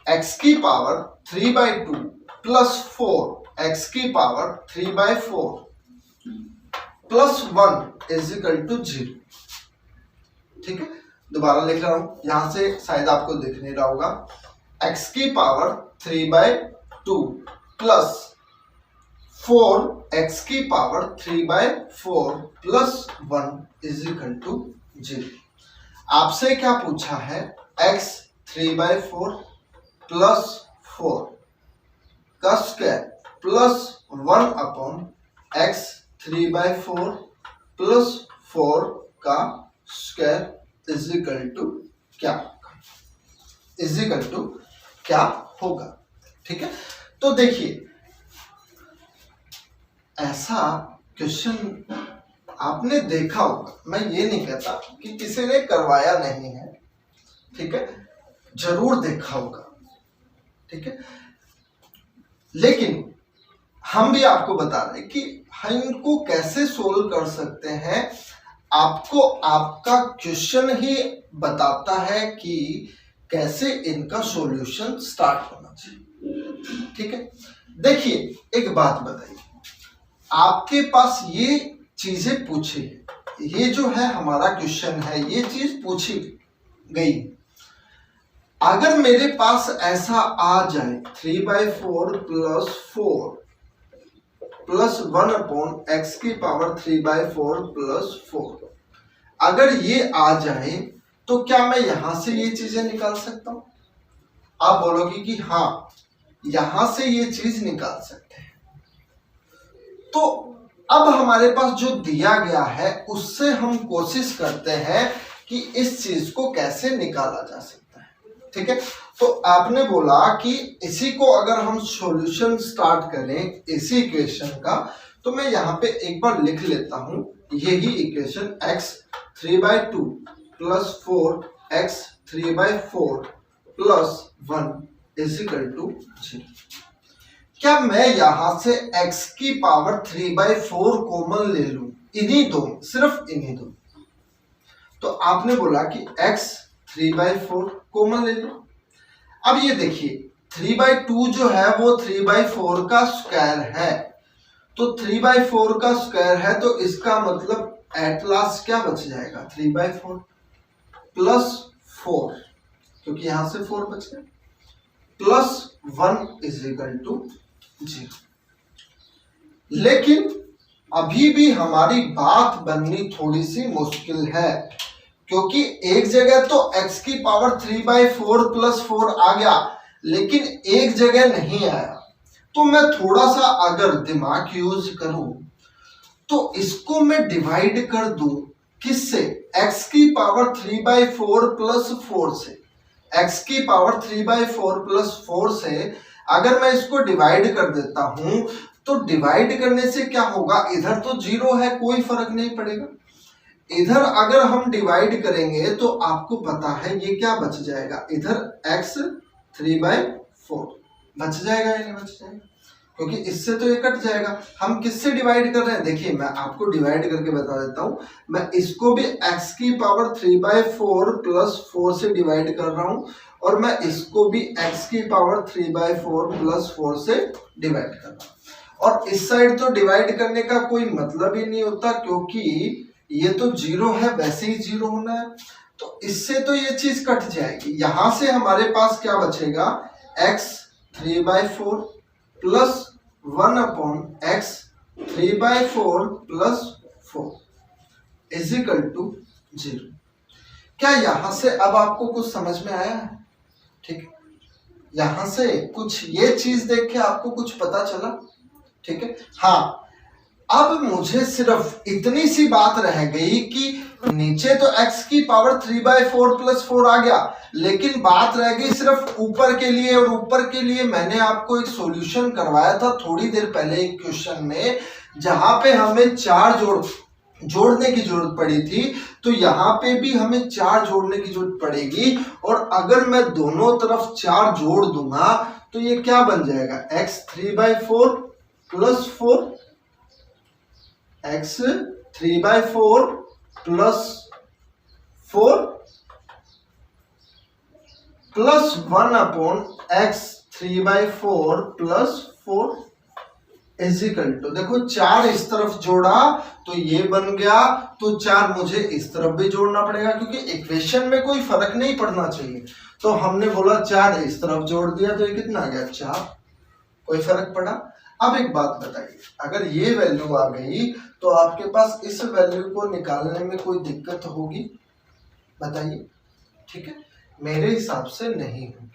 x की पावर 3/2 प्लस 4 x की power 3/4 plus 1 is equal to 0। ठीक है, दोबारा लिख रहा हूं, यहां से शायद आपको दिख नहीं रहा होगा। x की पावर 3/2 प्लस 4x की power 3/4 plus 1 is equal to 0। आपसे क्या पूछा है? x 3/4 प्लस 4 का स्क्वायर प्लस 1/x 3/4 प्लस 4 का स्क्वायर इज इक्वल टू क्या होगा? ठीक है, तो देखिए ऐसा क्वेश्चन आपने देखा होगा, मैं ये नहीं कहता कि किसी ने करवाया नहीं है, ठीक है, जरूर देखा होगा। ठीक है, लेकिन हम भी आपको बता रहे कि हम इनको कैसे सोल्व कर सकते हैं। आपको आपका क्वेश्चन ही बताता है कि कैसे इनका सॉल्यूशन स्टार्ट होना चाहिए। ठीक है, देखिए एक बात बताइए, आपके पास ये चीजें पूछी, ये जो है हमारा क्वेश्चन है, ये चीज पूछी गई। अगर मेरे पास ऐसा आ जाए 3/4 प्लस 4 प्लस 1/x की पावर 3/4 प्लस 4, अगर ये आ जाए तो क्या मैं यहां से ये चीजें निकाल सकता हूं? आप बोलोगे कि हाँ, यहां से ये चीज निकाल सकते हैं। तो अब हमारे पास जो दिया गया है उससे हम कोशिश करते हैं कि इस चीज को कैसे निकाला जा सकता है। ठीक है, तो आपने बोला कि इसी को अगर हम सॉल्यूशन स्टार्ट करें इसी इक्वेशन का, तो मैं यहाँ पे एक बार लिख लेता हूं, यही equation x 3/2 plus 4x 3/4 plus 1 is equal to 0। क्या मैं यहां से x की पावर 3/4 कॉमन ले लूं? इन्हीं दो, सिर्फ इन्हीं दो। तो आपने बोला कि x 3/4 कॉमन ले लो। अब ये देखिए 3/2 जो है वो 3/4 का स्क्वायर है, तो 3/4 का स्क्वायर है तो इसका मतलब एट लास्ट क्या बच जाएगा? 3/4 प्लस 4, क्योंकि यहां से 4 बच गया, प्लस 1 इज इक्वल टू 0। लेकिन अभी भी हमारी बात बननी थोड़ी सी मुश्किल है, क्योंकि एक जगह तो x की पावर 3/4 प्लस 4 आ गया, लेकिन एक जगह नहीं आया। तो मैं थोड़ा सा अगर दिमाग यूज करूं तो इसको मैं डिवाइड कर दूं किससे? x की पावर 3/4 प्लस 4 से। x की पावर 3/4 प्लस 4 से अगर मैं इसको डिवाइड कर देता हूं तो डिवाइड करने से क्या होगा? इधर तो 0 है, कोई फर्क नहीं पड़ेगा। इधर अगर हम डिवाइड करेंगे तो आपको पता है ये क्या बच जाएगा, इधर x 3/4 बच जाएगा या नहीं बच जाएगा? क्योंकि इससे तो ये कट जाएगा। हम किससे डिवाइड कर रहे हैं? देखिए मैं आपको डिवाइड करके बता देता हूं, मैं इसको भी x की पावर 3/4 प्लस 4 से डिवाइड कर रहा हूं, और मैं इसको भी x की पावर 3/4 प्लस 4 से डिवाइड कर रहा हूं। और इस साइड तो डिवाइड करने का कोई मतलब ही नहीं होता, क्योंकि ये तो 0 है, वैसे ही 0 होना है। तो इससे तो ये चीज कट जाएगी, यहां से हमारे पास क्या बचेगा, x 3/4 plus 1/x 3/4 plus 4 is equal to 0। क्या यहां से अब आपको कुछ समझ में आया है? ठीक है, यहां से कुछ ये चीज देख के आपको कुछ पता चला? ठीक है, हाँ अब मुझे सिर्फ इतनी सी बात रह गई कि नीचे तो x की पावर 3/4 प्लस 4 आ गया, लेकिन बात रह गई सिर्फ ऊपर के लिए, और ऊपर के लिए मैंने आपको एक सॉल्यूशन करवाया था थोड़ी देर पहले एक क्वेश्चन में, जहां पे हमें 4 जोड़ने की जरूरत पड़ी थी, तो यहाँ पे भी हमें 4 जोड़ने की जरूरत पड़ेगी। और अगर मैं दोनों तरफ 4 जोड़ दूंगा तो ये क्या बन जाएगा, x 3/4 plus 4 x 3/4 plus 4 plus 1/x 3/4 plus 4 is equal to, देखो 4 इस तरफ जोड़ा तो ये बन गया, तो 4 मुझे इस तरफ भी जोड़ना पड़ेगा, क्योंकि इक्वेशन में कोई फर्क नहीं पड़ना चाहिए। तो हमने बोला 4 इस तरफ जोड़ दिया तो ये कितना आ गया, 4, कोई फर्क पड़ा? अब एक बात बताइए, अगर ये वैल्यू आ गई तो आपके पास इस वैल्यू को निकालने में कोई दिक्कत होगी? बताइए। ठीक है, मेरे हिसाब से नहीं होगी,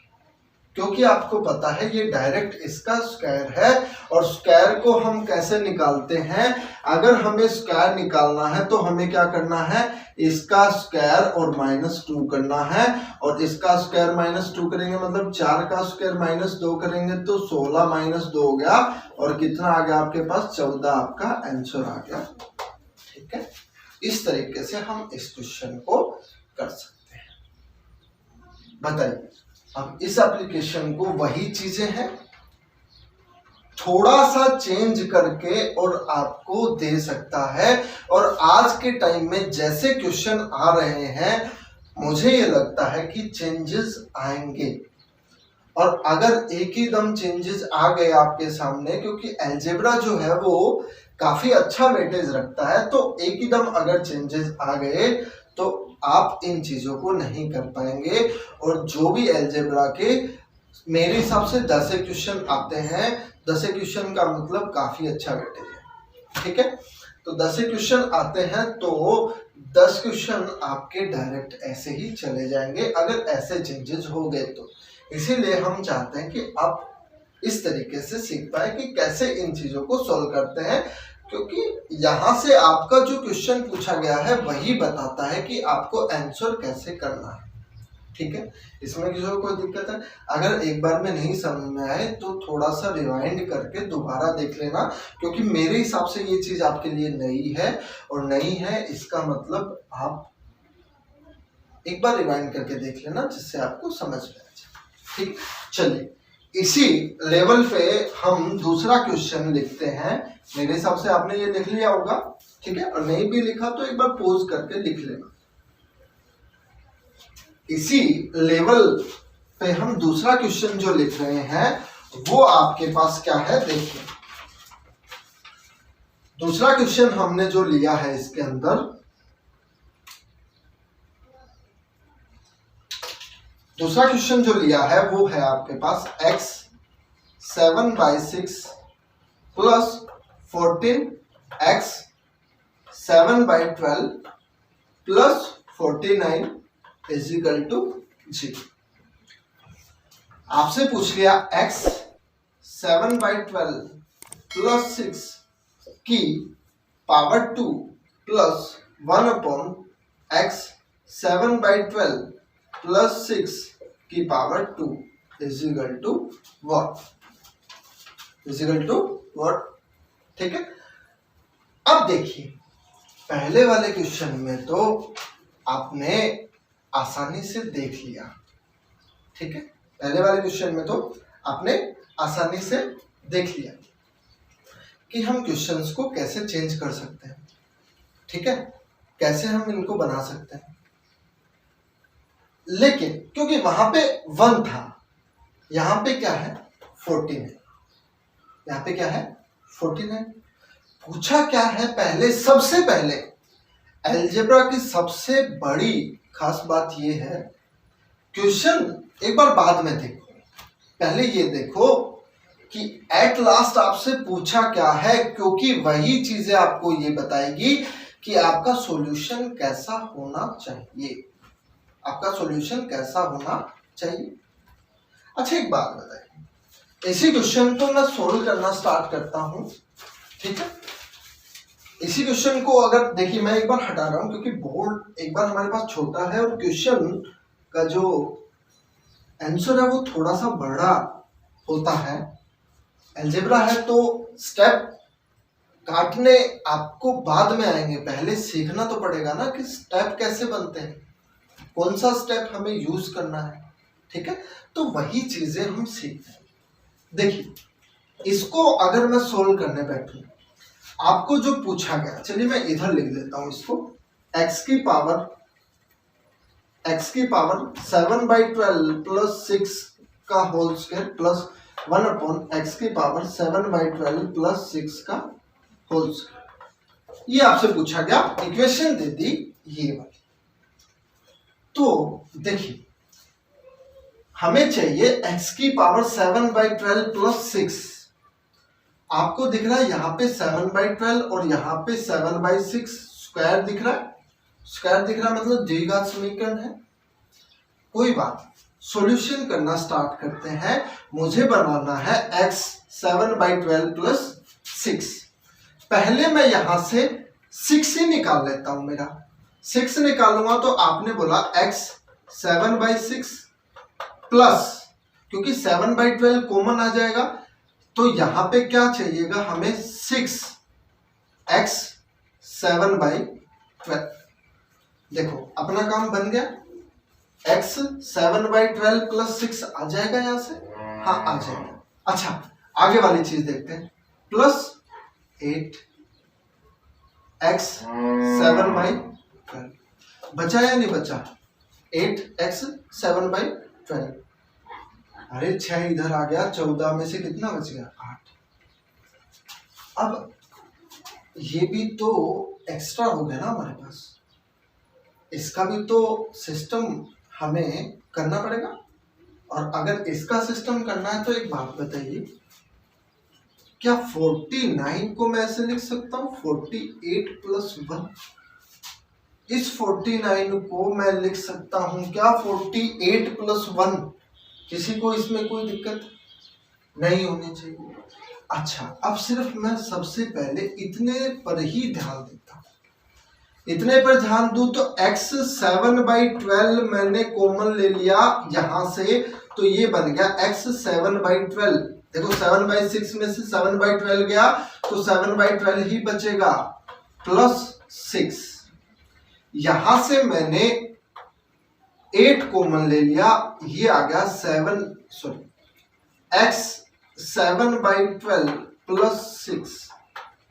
क्योंकि आपको पता है ये डायरेक्ट इसका स्क्वायर है, और स्क्वायर को हम कैसे निकालते हैं, अगर हमें स्क्वायर निकालना है तो हमें क्या करना है, इसका स्क्वायर और -2 करना है, और इसका स्क्वायर -2 करेंगे मतलब 4 का स्क्वायर -2 करेंगे तो 16 -2 हो गया, और कितना आ गया आपके पास, 14 आपका आंसर आ गया। ठीक है, इस तरीके से हम इस क्वेश्चन को कर सकते हैं। बताइए, अब इस एप्लीकेशन को वही चीजें हैं, थोड़ा सा चेंज करके और आपको दे सकता है। और आज के टाइम में जैसे क्वेश्चन आ रहे हैं, मुझे ये लगता है कि चेंजेस आएंगे, और अगर एक ही दम चेंजेस आ गए आपके सामने, क्योंकि अलजेब्रा जो है वो काफी अच्छा वेटेज रखता है, तो एक ही दम अगर चेंजेस आ गए तो आप इन चीजों को नहीं कर पाएंगे। और जो भी अलजेब्रा के मेरे हिसाब से 10 क्वेश्चन आते हैं, 10 क्वेश्चन का मतलब काफी अच्छा वेटेज है। ठीक है, तो 10 क्वेश्चन आते हैं तो 10 क्वेश्चन आपके डायरेक्ट ऐसे ही चले जाएंगे, अगर ऐसे चेंजेस हो गए तो। इसीलिए हम चाहते हैं कि आप इस तरीके से सीख पाए कि कैसे इन चीजों को सॉल्व करते हैं, क्योंकि यहां से आपका जो क्वेश्चन पूछा गया है वही बताता है कि आपको आंसर कैसे करना है। ठीक है, इसमें किसी को कोई दिक्कत है? अगर एक बार में नहीं समझ में आए तो थोड़ा सा रिवाइंड करके दोबारा देख लेना, क्योंकि मेरे हिसाब से ये चीज आपके लिए नई है, और नई है इसका मतलब आप एक बार रिवाइंड करके देख लेना, जिससे आपको समझ में आ जाए। ठीक, चलिए इसी लेवल पे हम दूसरा क्वेश्चन लिखते हैं। मेरे हिसाब से आपने ये लिख लिया होगा, ठीक है, और नहीं भी लिखा तो एक बार पॉज करके लिख लेना। इसी लेवल पे हम दूसरा क्वेश्चन जो लिख रहे हैं वो आपके पास क्या है, देखिए। दूसरा क्वेश्चन हमने जो लिया है इसके अंदर, दूसरा क्वेश्चन जो लिया है वो है आपके पास x 7/6 plus 14x 7/12 plus 49 is equal to 0। आपसे पूछ लिया x 7/12 प्लस 6 की पावर 2 प्लस 1/x 7/12 प्लस 6 की power 2 is equal to what, is equal to what. ठीक है, अब देखिए पहले वाले क्वेश्चन में तो आपने आसानी से देख लिया। ठीक है, पहले वाले क्वेश्चन में तो आपने आसानी से देख लिया कि हम क्वेश्चंस को कैसे चेंज कर सकते हैं। ठीक है, कैसे हम इनको बना सकते हैं। लेकिन क्योंकि वहां पे 1 था, यहां पे क्या है 14 है, यहां पे क्या है 14 है। पूछा क्या है, पहले सबसे पहले अलजेब्रा की सबसे बड़ी खास बात ये है, क्वेश्चन एक बार बाद में देखो, पहले ये देखो कि एट लास्ट आपसे पूछा क्या है, क्योंकि वही चीजें आपको ये बताएगी कि आपका सॉल्यूशन कैसा होना चाहिए, आपका सॉल्यूशन कैसा होना चाहिए। अच्छा एक बात बताइए, इसी क्वेश्चन को मैं सोल्व करना स्टार्ट करता हूं, ठीक है। इसी क्वेश्चन को अगर देखिए, मैं एक बार हटा रहा हूं क्योंकि बोर्ड एक बार हमारे पास छोटा है और क्वेश्चन का जो आंसर है वो थोड़ा सा बड़ा होता है। अलजेब्रा है तो स्टेप काटने आपको बाद में आएंगे, पहले सीखना तो पड़ेगा ना कि स्टेप कैसे बनते हैं, कौन सा स्टेप हमें यूज करना है, ठीक है। तो वही चीजें हम सीखते हैं। देखिए इसको अगर मैं सोल्व करने बैठूं, आपको जो पूछा गया, चलिए मैं इधर लिख देता हूं इसको, x की पावर 7/12 प्लस 6 का होल स्क्वायर प्लस 1/x की पावर 7/12 प्लस 6 का होल स्क्वायर, ये आपसे पूछा गया, इक्वेशन दे दी ये वाली। तो देखिए हमें चाहिए x की पावर 7/12 प्लस 6, आपको दिख रहा है यहाँ पे 7/12 और यहाँ पे 7/6 स्क्वायर दिख रहा है, स्क्वायर दिख रहा है मतलब द्विघात समीकरण है। कोई बात, सॉल्यूशन करना स्टार्ट करते हैं। मुझे बनाना है x 7/12 प्लस 6। पहले मैं यहां से 6 ही निकाल लेता हूं, मेरा 6 निकालूंगा तो आपने बोला x 7/6 प्लस, क्योंकि 7/12 कॉमन आ जाएगा तो यहां पे क्या चाहिएगा हमें 6x 7/12। देखो अपना काम बन गया, x 7/12 प्लस 6 आ जाएगा यहां से, हाँ आ जाएगा। अच्छा आगे वाली चीज देखते हैं, प्लस 8x 7/12 बचा या नहीं बचा, 8x 7/12, अरे 6 इधर आ गया, 14 में से कितना बच गया 8। अब ये भी तो एक्स्ट्रा हो गया ना हमारे पास, इसका भी तो सिस्टम हमें करना पड़ेगा। और अगर इसका सिस्टम करना है तो एक बात बताइए, क्या 49 को मैं ऐसे लिख सकता हूं 48 प्लस 1, इस 49 को मैं लिख सकता हूं क्या 48 प्लस 1, किसी को इसमें कोई दिक्कत नहीं होनी चाहिए। अच्छा अब सिर्फ मैं सबसे पहले इतने पर ही ध्यान देता हूं, इतने पर ध्यान दूं तो x 7/12 मैंने कॉमन ले लिया यहां से, तो ये बन गया x 7/12। देखो 7/6 में से 7/12 गया तो 7/12 ही बचेगा, प्लस 6, यहां से मैंने 8 कॉमन ले लिया, ये आ गया x 7/12 प्लस 6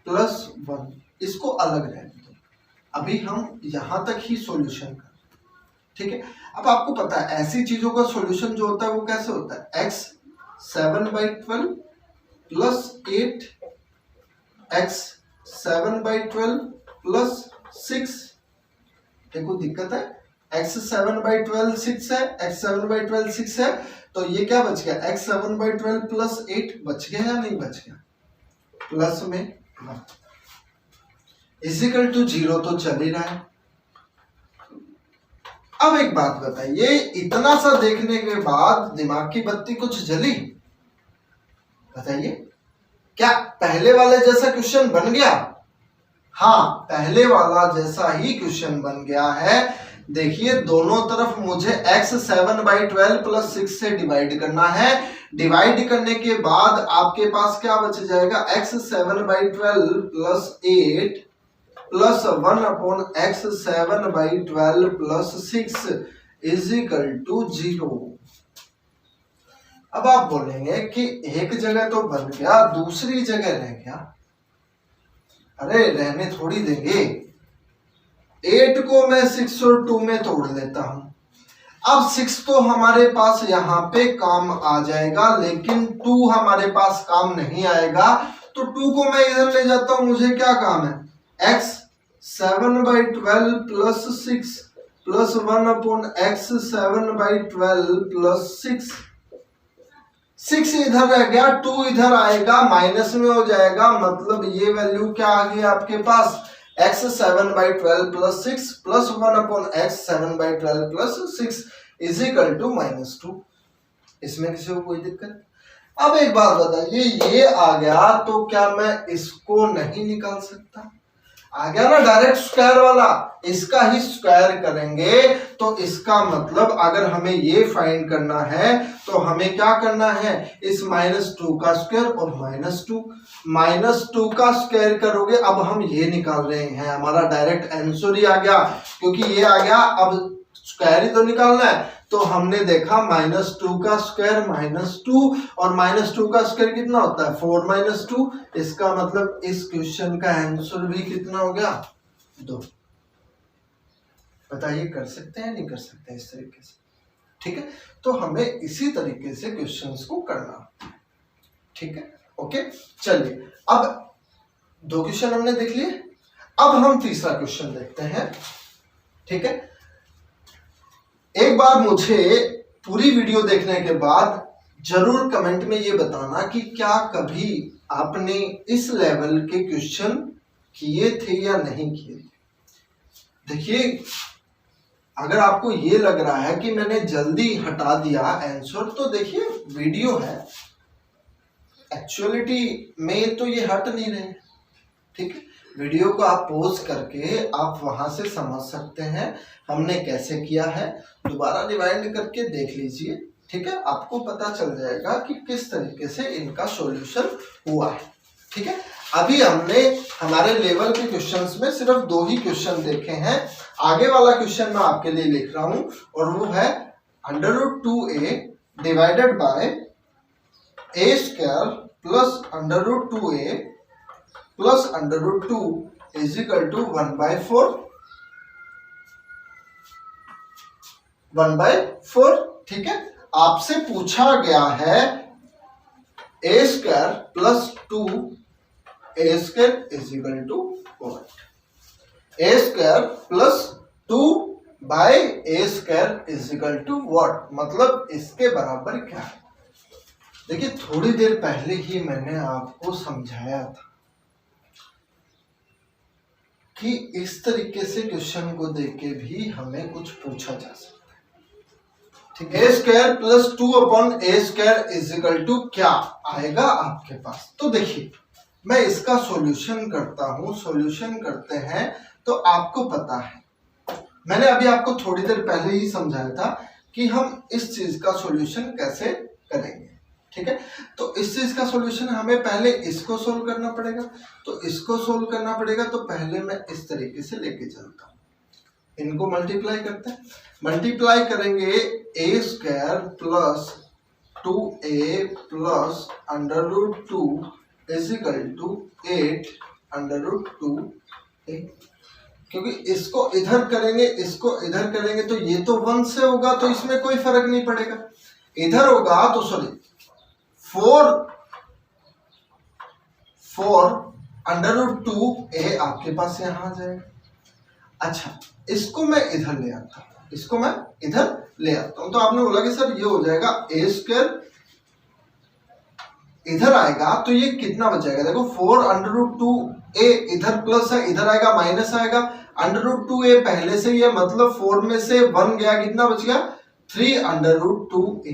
प्लस 1, इसको अलग रहने दो, अभी हम यहां तक ही सॉल्यूशन कर, ठीक है। अब आपको पता है ऐसी चीजों का सॉल्यूशन जो होता है वो कैसे होता है, x 7/12 प्लस 8 x 7/12 प्लस 6, देखो दिक्कत है, x 7/12 6 है, x 7/12 6 है, तो ये क्या बच गया x 7/12 प्लस 8 बच गया या नहीं बच गया, प्लस में 1 इजिकल टू 0 तो चल ही रहा है। अब एक बात बताइए, इतना सा देखने के बाद दिमाग की बत्ती कुछ जली, बताइए क्या पहले वाले जैसा क्वेश्चन बन गया, हाँ पहले वाला जैसा ही क्वेश्चन बन गया है। देखिए दोनों तरफ मुझे x 7/12 प्लस 6 से डिवाइड करना है, डिवाइड करने के बाद आपके पास क्या बच जाएगा, x 7/12 plus 8 plus 1/x 7/12 plus 6 is equal to 0। अब आप बोलेंगे कि एक जगह तो बन गया, दूसरी जगह रह गया, अरे रहने थोड़ी देंगे, 8 को मैं 6 और 2 में तोड़ लेता हूं। अब 6 तो हमारे पास यहाँ पे काम आ जाएगा, लेकिन 2 हमारे पास काम नहीं आएगा, तो 2 को मैं इधर ले जाता हूं, मुझे क्या काम है, x 7/12 plus 6 plus 1/x7/12 plus 6 इधर रह गया, 2 इधर आएगा, माइनस में हो जाएगा, मतलब ये वैल्यू क्या आ गई आपके पास x7/12 plus 6 plus 1/x7/12 plus 6 is equal to -2। इसमें किसी को कोई दिक्कत? अब एक बात बताइए, ये आ गया तो क्या मैं इसको नहीं निकाल सकता? आ गया ना डायरेक्ट स्क्वायर वाला, इसका ही स्क्वायर करेंगे तो इसका मतलब अगर हमें ये फाइंड करना है तो हमें क्या करना है, इस -2 का स्क्वायर और -2 का स्क्वायर करोगे। अब हम ये निकाल रहे हैं, हमारा डायरेक्ट आंसर ही आ गया, क्योंकि ये आ गया, अब स्क्वायर ही तो निकालना है। तो हमने देखा -2 का स्क्वायर -2 और -2 का स्क्वायर कितना होता है 4 - 2। इसका मतलब इस क्वेश्चन का आंसर भी कितना हो गया 2। बताइए कर सकते हैं नहीं कर सकते इस तरीके से? ठीक है, तो हमें इसी तरीके से क्वेश्चंस को करना। ठीक है, ओके, चलिए अब 2 क्वेश्चन हमने देख लिए, अब हम तीसरा क्वेश्चन देखते हैं। ठीक है, एक बार मुझे पूरी वीडियो देखने के बाद जरूर कमेंट में ये बताना कि क्या कभी आपने इस लेवल के क्वेश्चन किए थे या नहीं किए थे। देखिए, अगर आपको ये लग रहा है कि मैंने जल्दी हटा दिया आंसर, तो देखिए वीडियो है, एक्चुअलिटी में तो ये हट नहीं रहे। ठीक है, वीडियो को आप पॉज करके आप वहां से समझ सकते हैं हमने कैसे किया है, दोबारा रिवाइंड करके देख लीजिए। ठीक है, आपको पता चल जाएगा कि किस तरीके से इनका सॉल्यूशन हुआ है। ठीक है, अभी हमने हमारे लेवल के क्वेश्चंस में सिर्फ 2 ही क्वेश्चन देखे हैं। आगे वाला क्वेश्चन मैं आपके लिए लिख रहा हूं और वो है √2a divided by a² plus √2a plus √2 is equal to 1/4। ठीक है, आपसे पूछा गया है a² plus 2a² is equal to what? a² plus 2/a² is equal to what, मतलब इसके बराबर क्या है? देखिए, थोड़ी देर पहले ही मैंने आपको समझाया था कि इस तरीके से क्वेश्चन को देख के भी हमें कुछ पूछा जा सकता है। ठीक है, a² plus 2/a² is equal to क्या आएगा आपके पास? तो देखिए, मैं इसका सॉल्यूशन करता हूं, सॉल्यूशन करते हैं तो आपको पता है, मैंने अभी आपको थोड़ी देर पहले ही समझाया था कि हम इस चीज का सॉल्यूशन कैसे करेंगे। ठीक है, तो इस चीज का सॉल्यूशन हमें पहले इसको सोल्व करना पड़ेगा, तो इसको सोल्व करना पड़ेगा, तो पहले मैं इस तरीके से लेके चलता हूं, इनको मल्टीप्लाई करते हैं। मल्टीप्लाई करेंगे a² plus 2a plus √2 is equal to 8√2a, क्योंकि इसको इधर करेंगे इसको इधर करेंगे तो ये तो 1 से होगा, तो इसमें कोई फर्क नहीं पड़ेगा। इधर होगा तो सॉरी 4√2a आपके पास यहां आ जाएगा। अच्छा, इसको मैं इधर ले आता हूं, इसको मैं इधर ले आता हूं, तो आपने बोला कि सर ये हो जाएगा a² इधर आएगा तो ये कितना बचेगा? देखो 4√2a इधर प्लस है, इधर आएगा माइनस आएगा, √2a पहले से ही है, मतलब 4 में से 1 गया, कितना बच गया 3√2a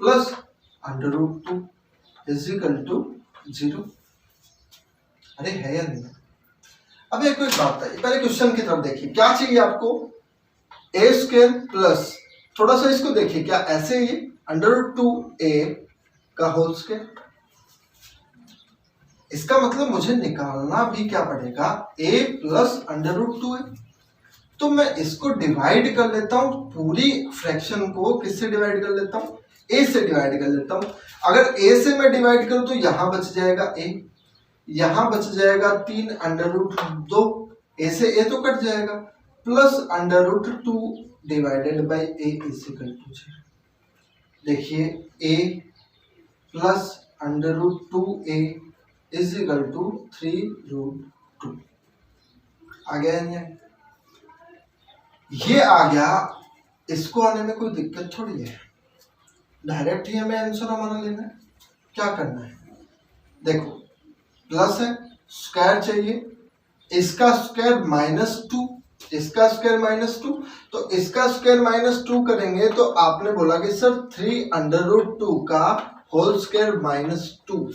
plus √2 is equal to 0। अरे है या नहीं? अब एक बात है, पहले क्वेश्चन की तरफ देखिए, क्या चाहिए आपको? a² प्लस, थोड़ा सा इसको देखिए, क्या ऐसे ही √2a का होल स्क्वायर, इसका मतलब मुझे निकालना भी क्या पड़ेगा a प्लस √2a। तो मैं इसको डिवाइड कर लेता हूं, पूरी फ्रैक्शन को किससे डिवाइड कर लेता हूं? a से डिवाइड कर लेता हूं। अगर a से मैं डिवाइड करूं तो यहां बच जाएगा a, यहां बच जाएगा 3√2, a से a तो कट जाएगा, plus √2 divided by a is equal to 0। देखिए a plus √2a is equal to 3√2 आ गया नहीं? ये आ गया, इसको आने में कोई दिक्कत थोड़ी है, डायरेक्ट ही हमें आंसर हमारा लेना है। क्या करना है, देखो प्लस है, स्क्वायर चाहिए, इसका स्क्वायर -2, इसका स्क्वायर -2, तो इसका स्क्वायर -2 करेंगे तो आपने बोला कि सर 3√2 का होल स्क्वायर -2,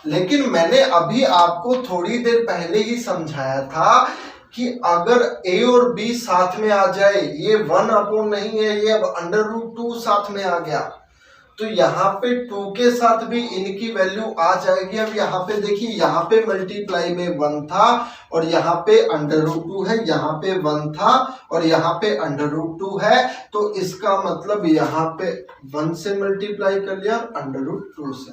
लेकिन मैंने अभी आपको थोड़ी देर पहले ही समझाया था कि अगर a और b साथ में आ जाए, ये 1 नहीं है, ये अब √2 साथ में आ गया, तो यहाँ पे 2 के साथ भी इनकी वैल्यू आ जाएगी। अब यहाँ पे देखिए, यहाँ पे मल्टीप्लाई में 1 था और यहाँ पे √2 है, यहाँ पे 1 था और यहाँ पे √2 है, तो इसका मतलब यहाँ पे 1 से मल्टीप्लाई कर लिया और √2 से।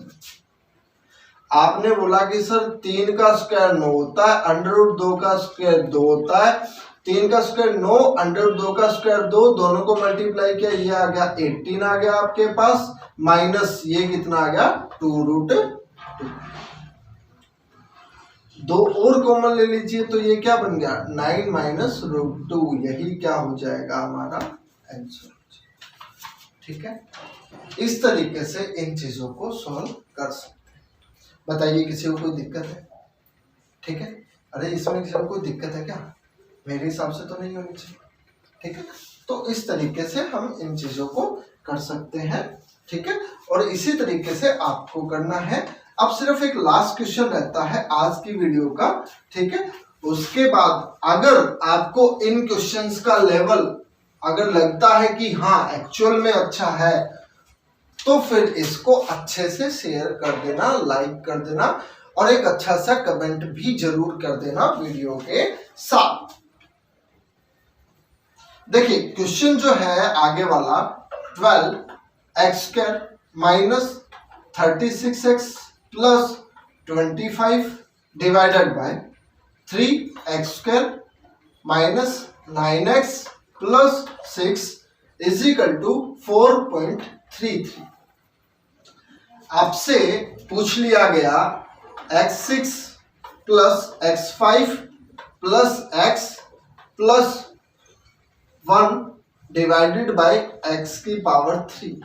आपने बोला कि सर 3 का स्क्वायर 9 होता है, √2 का स्क्वायर 2 होता है, 3 का स्क्वायर 9, √2 का स्क्वायर 2, दोनों को मल्टीप्लाई किया, ये आ गया 18 आ गया आपके पास, माइनस ये कितना आ गया 2√2, 2 और कॉमन ले लीजिए तो ये क्या बन गया 9 - √2, यही क्या हो जाएगा हमारा आंसर। ठीक है, इस तरीके से इन चीजों को सॉल्व कर सकते हैं। बताइए किसी को कोई दिक्कत है? ठीक है, अरे इसमें किसी को कोई दिक्कत है क्या? मेरे हिसाब से तो नहीं होनी चाहिए। ठीक है, तो इस तरीके से हम इन चीजों को कर सकते हैं। ठीक है, और इसी तरीके से आपको करना है। अब सिर्फ एक लास्ट क्वेश्चन रहता है आज की वीडियो का। ठीक है, उसके बाद अगर आपको इन क्वेश्चंस का लेवल अगर लगता है कि हाँ एक्चुअल में अच्छा है, तो फिर इसको अच्छे से शेयर कर देना, लाइक कर देना और एक अच्छा सा कमेंट भी जरूर कर देना वीडियो के साथ। देखिए क्वेश्चन जो है आगे वाला, 12x² - 36x + 25 divided by 3x² - 9x + 6 = 4.33। आपसे पूछ लिया गया x6 + x5 + x + 1 divided by x⁻3।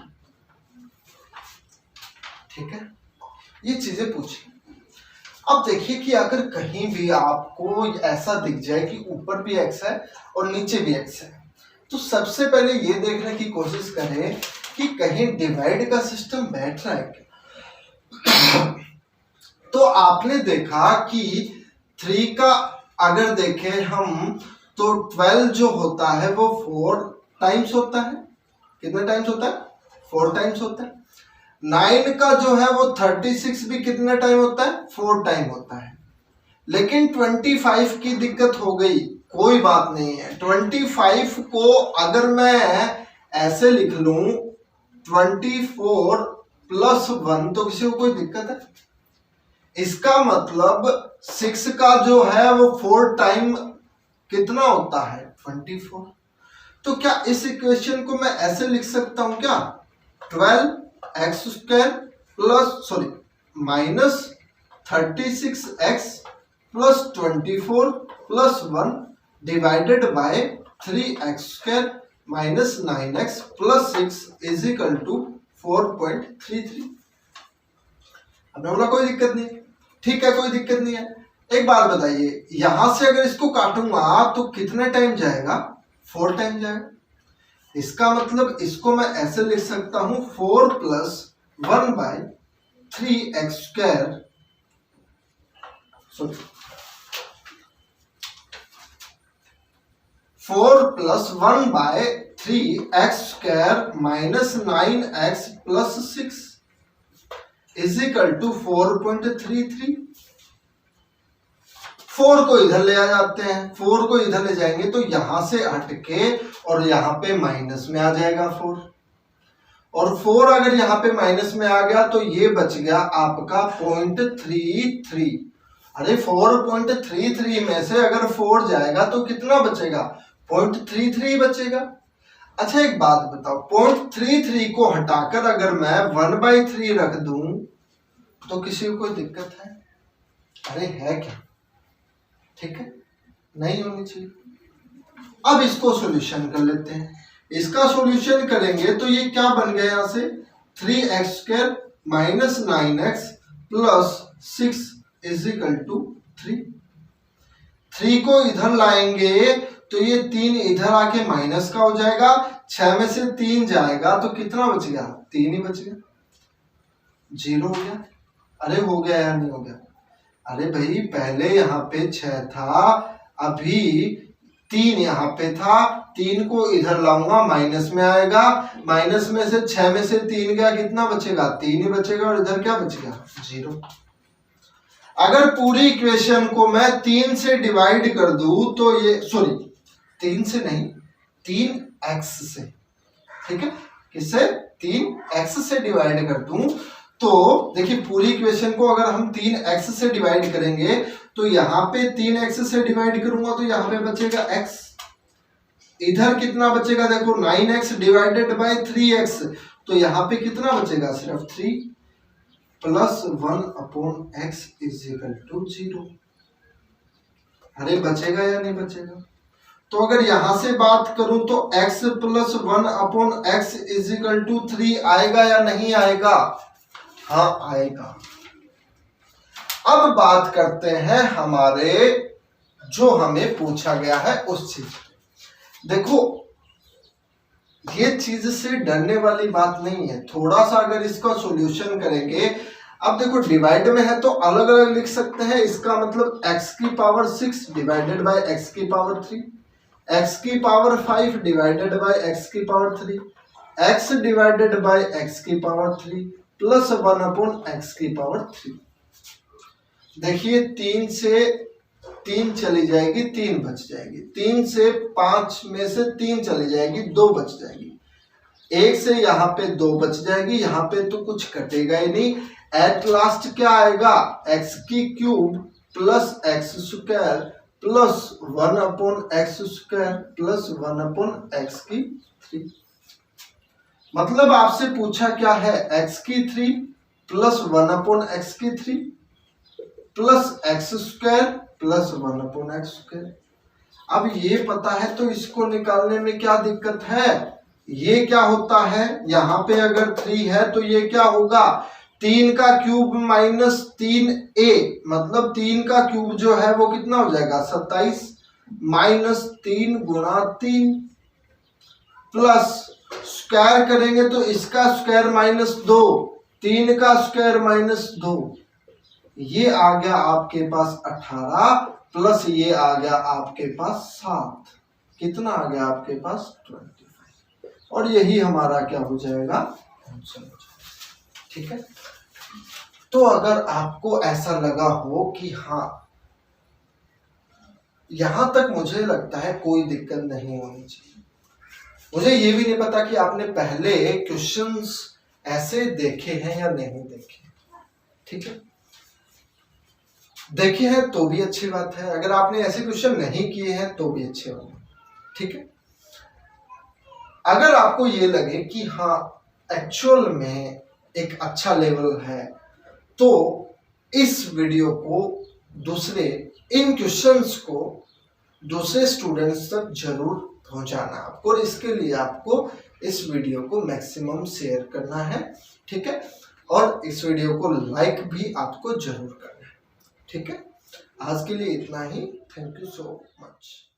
ठीक है, ये चीजें पूछी। अब देखिए कि अगर कहीं भी आपको ऐसा दिख जाए कि ऊपर भी x है और नीचे भी x है, तो सबसे पहले ये देखने की कोशिश करें कि कहीं डिवाइड का सिस्टम बैठ रहा है क्या। तो आपने देखा कि 3 का अगर देखें हम तो 12 जो होता है वो 4 टाइम्स होता है। कितने टाइम्स होता है? 4 टाइम्स होता है। 9 का जो है वो 36 भी कितने टाइम होता है? 4 टाइम होता है। लेकिन 25 की दिक्कत हो गई, कोई बात नहीं है। 25 को अगर मैं ऐसे लिख लूं 24 + 1, तो किसी को कोई दिक्कत है? इसका मतलब 6 का जो है वो 4 टाइम कितना होता है? 24। तो क्या इस इक्वेशन को मैं ऐसे लिख सकता हूं क्या? 12x² -36x + 24 + 1 divided by 3x² - 9x + 6 = 4.33। हमने बोला कोई दिक्कत नहीं। ठीक है, कोई दिक्कत नहीं है। एक बात बताइए, यहां से अगर इसको काटूंगा तो कितने टाइम जाएगा? 4 टाइम जाएगा। इसका मतलब इसको मैं ऐसे लिख सकता हूं 4 + 1/3x², 4 + 1/3x² - 9x + 6 = 4.33। 4 को इधर ले आ जाते हैं, 4 को इधर ले जाएंगे तो यहां से हटके और यहां पे माइनस में आ जाएगा 4, और 4 अगर यहां पे माइनस में आ गया तो ये बच गया आपका 0.33। अरे 4.33 में से अगर 4 जाएगा तो कितना बचेगा? 0.33 बचेगा। अच्छा एक बात बताओ, 0.33 को हटाकर अगर मैं 1/3 रख दूं तो किसी को कोई दिक्कत है? अरे है क्या? ठीक है, नहीं होनी चाहिए। अब इसको सॉल्यूशन कर लेते हैं। इसका सॉल्यूशन करेंगे तो ये क्या बन गया यहाँ से 3x² minus 9x plus 6 is equal to 3। 3 को इधर लाएंगे तो ये 3 इधर आके माइनस का हो जाएगा, 6 में से 3 जाएगा तो कितना बच गया 3 ही बच गया, 0 हो गया। अरे हो गया या नहीं हो गया? अरे भाई पहले यहाँ पे 6 था, अभी 3 यहाँ पे था, 3 को इधर लाऊंगा माइनस में आएगा, माइनस में से 6 में से 3 गया, कितना बचेगा 3 ही बचेगा, और इधर क्या बच गया 0। अगर पूरी इक्वेशन को मैं 3 से डिवाइड कर दूं तो ये 3 से नहीं 3x से, ठीक है, किससे 3x से डिवाइड कर दूं तो देखिए पूरी इक्वेशन को अगर हम 3x से डिवाइड करेंगे तो यहाँ पे 3x से डिवाइड करूंगा तो यहाँ पे बचेगा x, इधर कितना बचेगा देखो 9x डिवाइडेड बाय 3x, तो यहाँ पे कितना बचेगा सिर्फ 3 plus 1/x is equal to 0। अरे बचेगा या नहीं बचेगा? तो अगर यहां से बात करूं तो x plus 1/x is equal to 3 आएगा या नहीं आएगा? हाँ आएगा। अब बात करते हैं हमारे जो हमें पूछा गया है उस चीज। देखो ये चीज से डरने वाली बात नहीं है, थोड़ा सा अगर इसका सॉल्यूशन करेंगे, अब देखो डिवाइड में है तो अलग अलग लिख सकते हैं, इसका मतलब x की पावर 6 डिवाइडेड बाय x की पावर 3, x की पावर 5 डिवाइडेड बाय x की power 3, x divided by x की पावर 3 प्लस 1/x की पावर 3। देखिए 3 से 3 चली जाएगी, 3 बच जाएगी, 3 से 5 में से 3 चली जाएगी, 2 बच जाएगी, 1 से यहाँ पे 2 बच जाएगी, यहाँ पे तो कुछ कटेगा ही नहीं। एट लास्ट क्या आएगा x की cube plus x square plus 1/x square plus 1/x की 3। मतलब आपसे पूछा क्या है x की 3 प्लस 1/x की 3 plus x square plus 1/x square. अब ये पता है तो इसको निकालने में क्या दिक्कत है? ये क्या होता है, यहाँ पे अगर 3 है तो ये क्या होगा 3 का क्यूब माइनस 3a, मतलब 3 का क्यूब जो है वो कितना हो जाएगा 27 माइनस 3 गुणा 3 प्लस स्क्वायर करेंगे तो इसका स्क्वायर माइनस 2, 3 का स्क्वायर माइनस 2, ये आ गया आपके पास 18 प्लस ये आ गया आपके पास 7, कितना आ गया आपके पास 25, और यही हमारा क्या हो जाएगा आंसर, ठीक है। तो अगर आपको ऐसा लगा हो कि हाँ यहां तक मुझे लगता है कोई दिक्कत नहीं होनी चाहिए, मुझे ये भी नहीं पता कि आपने पहले क्वेश्चंस ऐसे देखे हैं या नहीं देखे, ठीक है, देखे हैं तो भी अच्छी बात है, अगर आपने ऐसे क्वेश्चन नहीं किए हैं तो भी अच्छे बात है, ठीक है। अगर आपको ये लगे कि हाँ एक्चुअल में एक अच्छा लेवल है तो इस वीडियो को इन क्वेश्चंस को दूसरे स्टूडेंट्स तक जरूर पहुंचाना आपको, और इसके लिए आपको इस वीडियो को मैक्सिमम शेयर करना है, ठीक है, और इस वीडियो को लाइक भी आपको जरूर करना है, ठीक है। आज के लिए इतना ही, थैंक यू सो मच।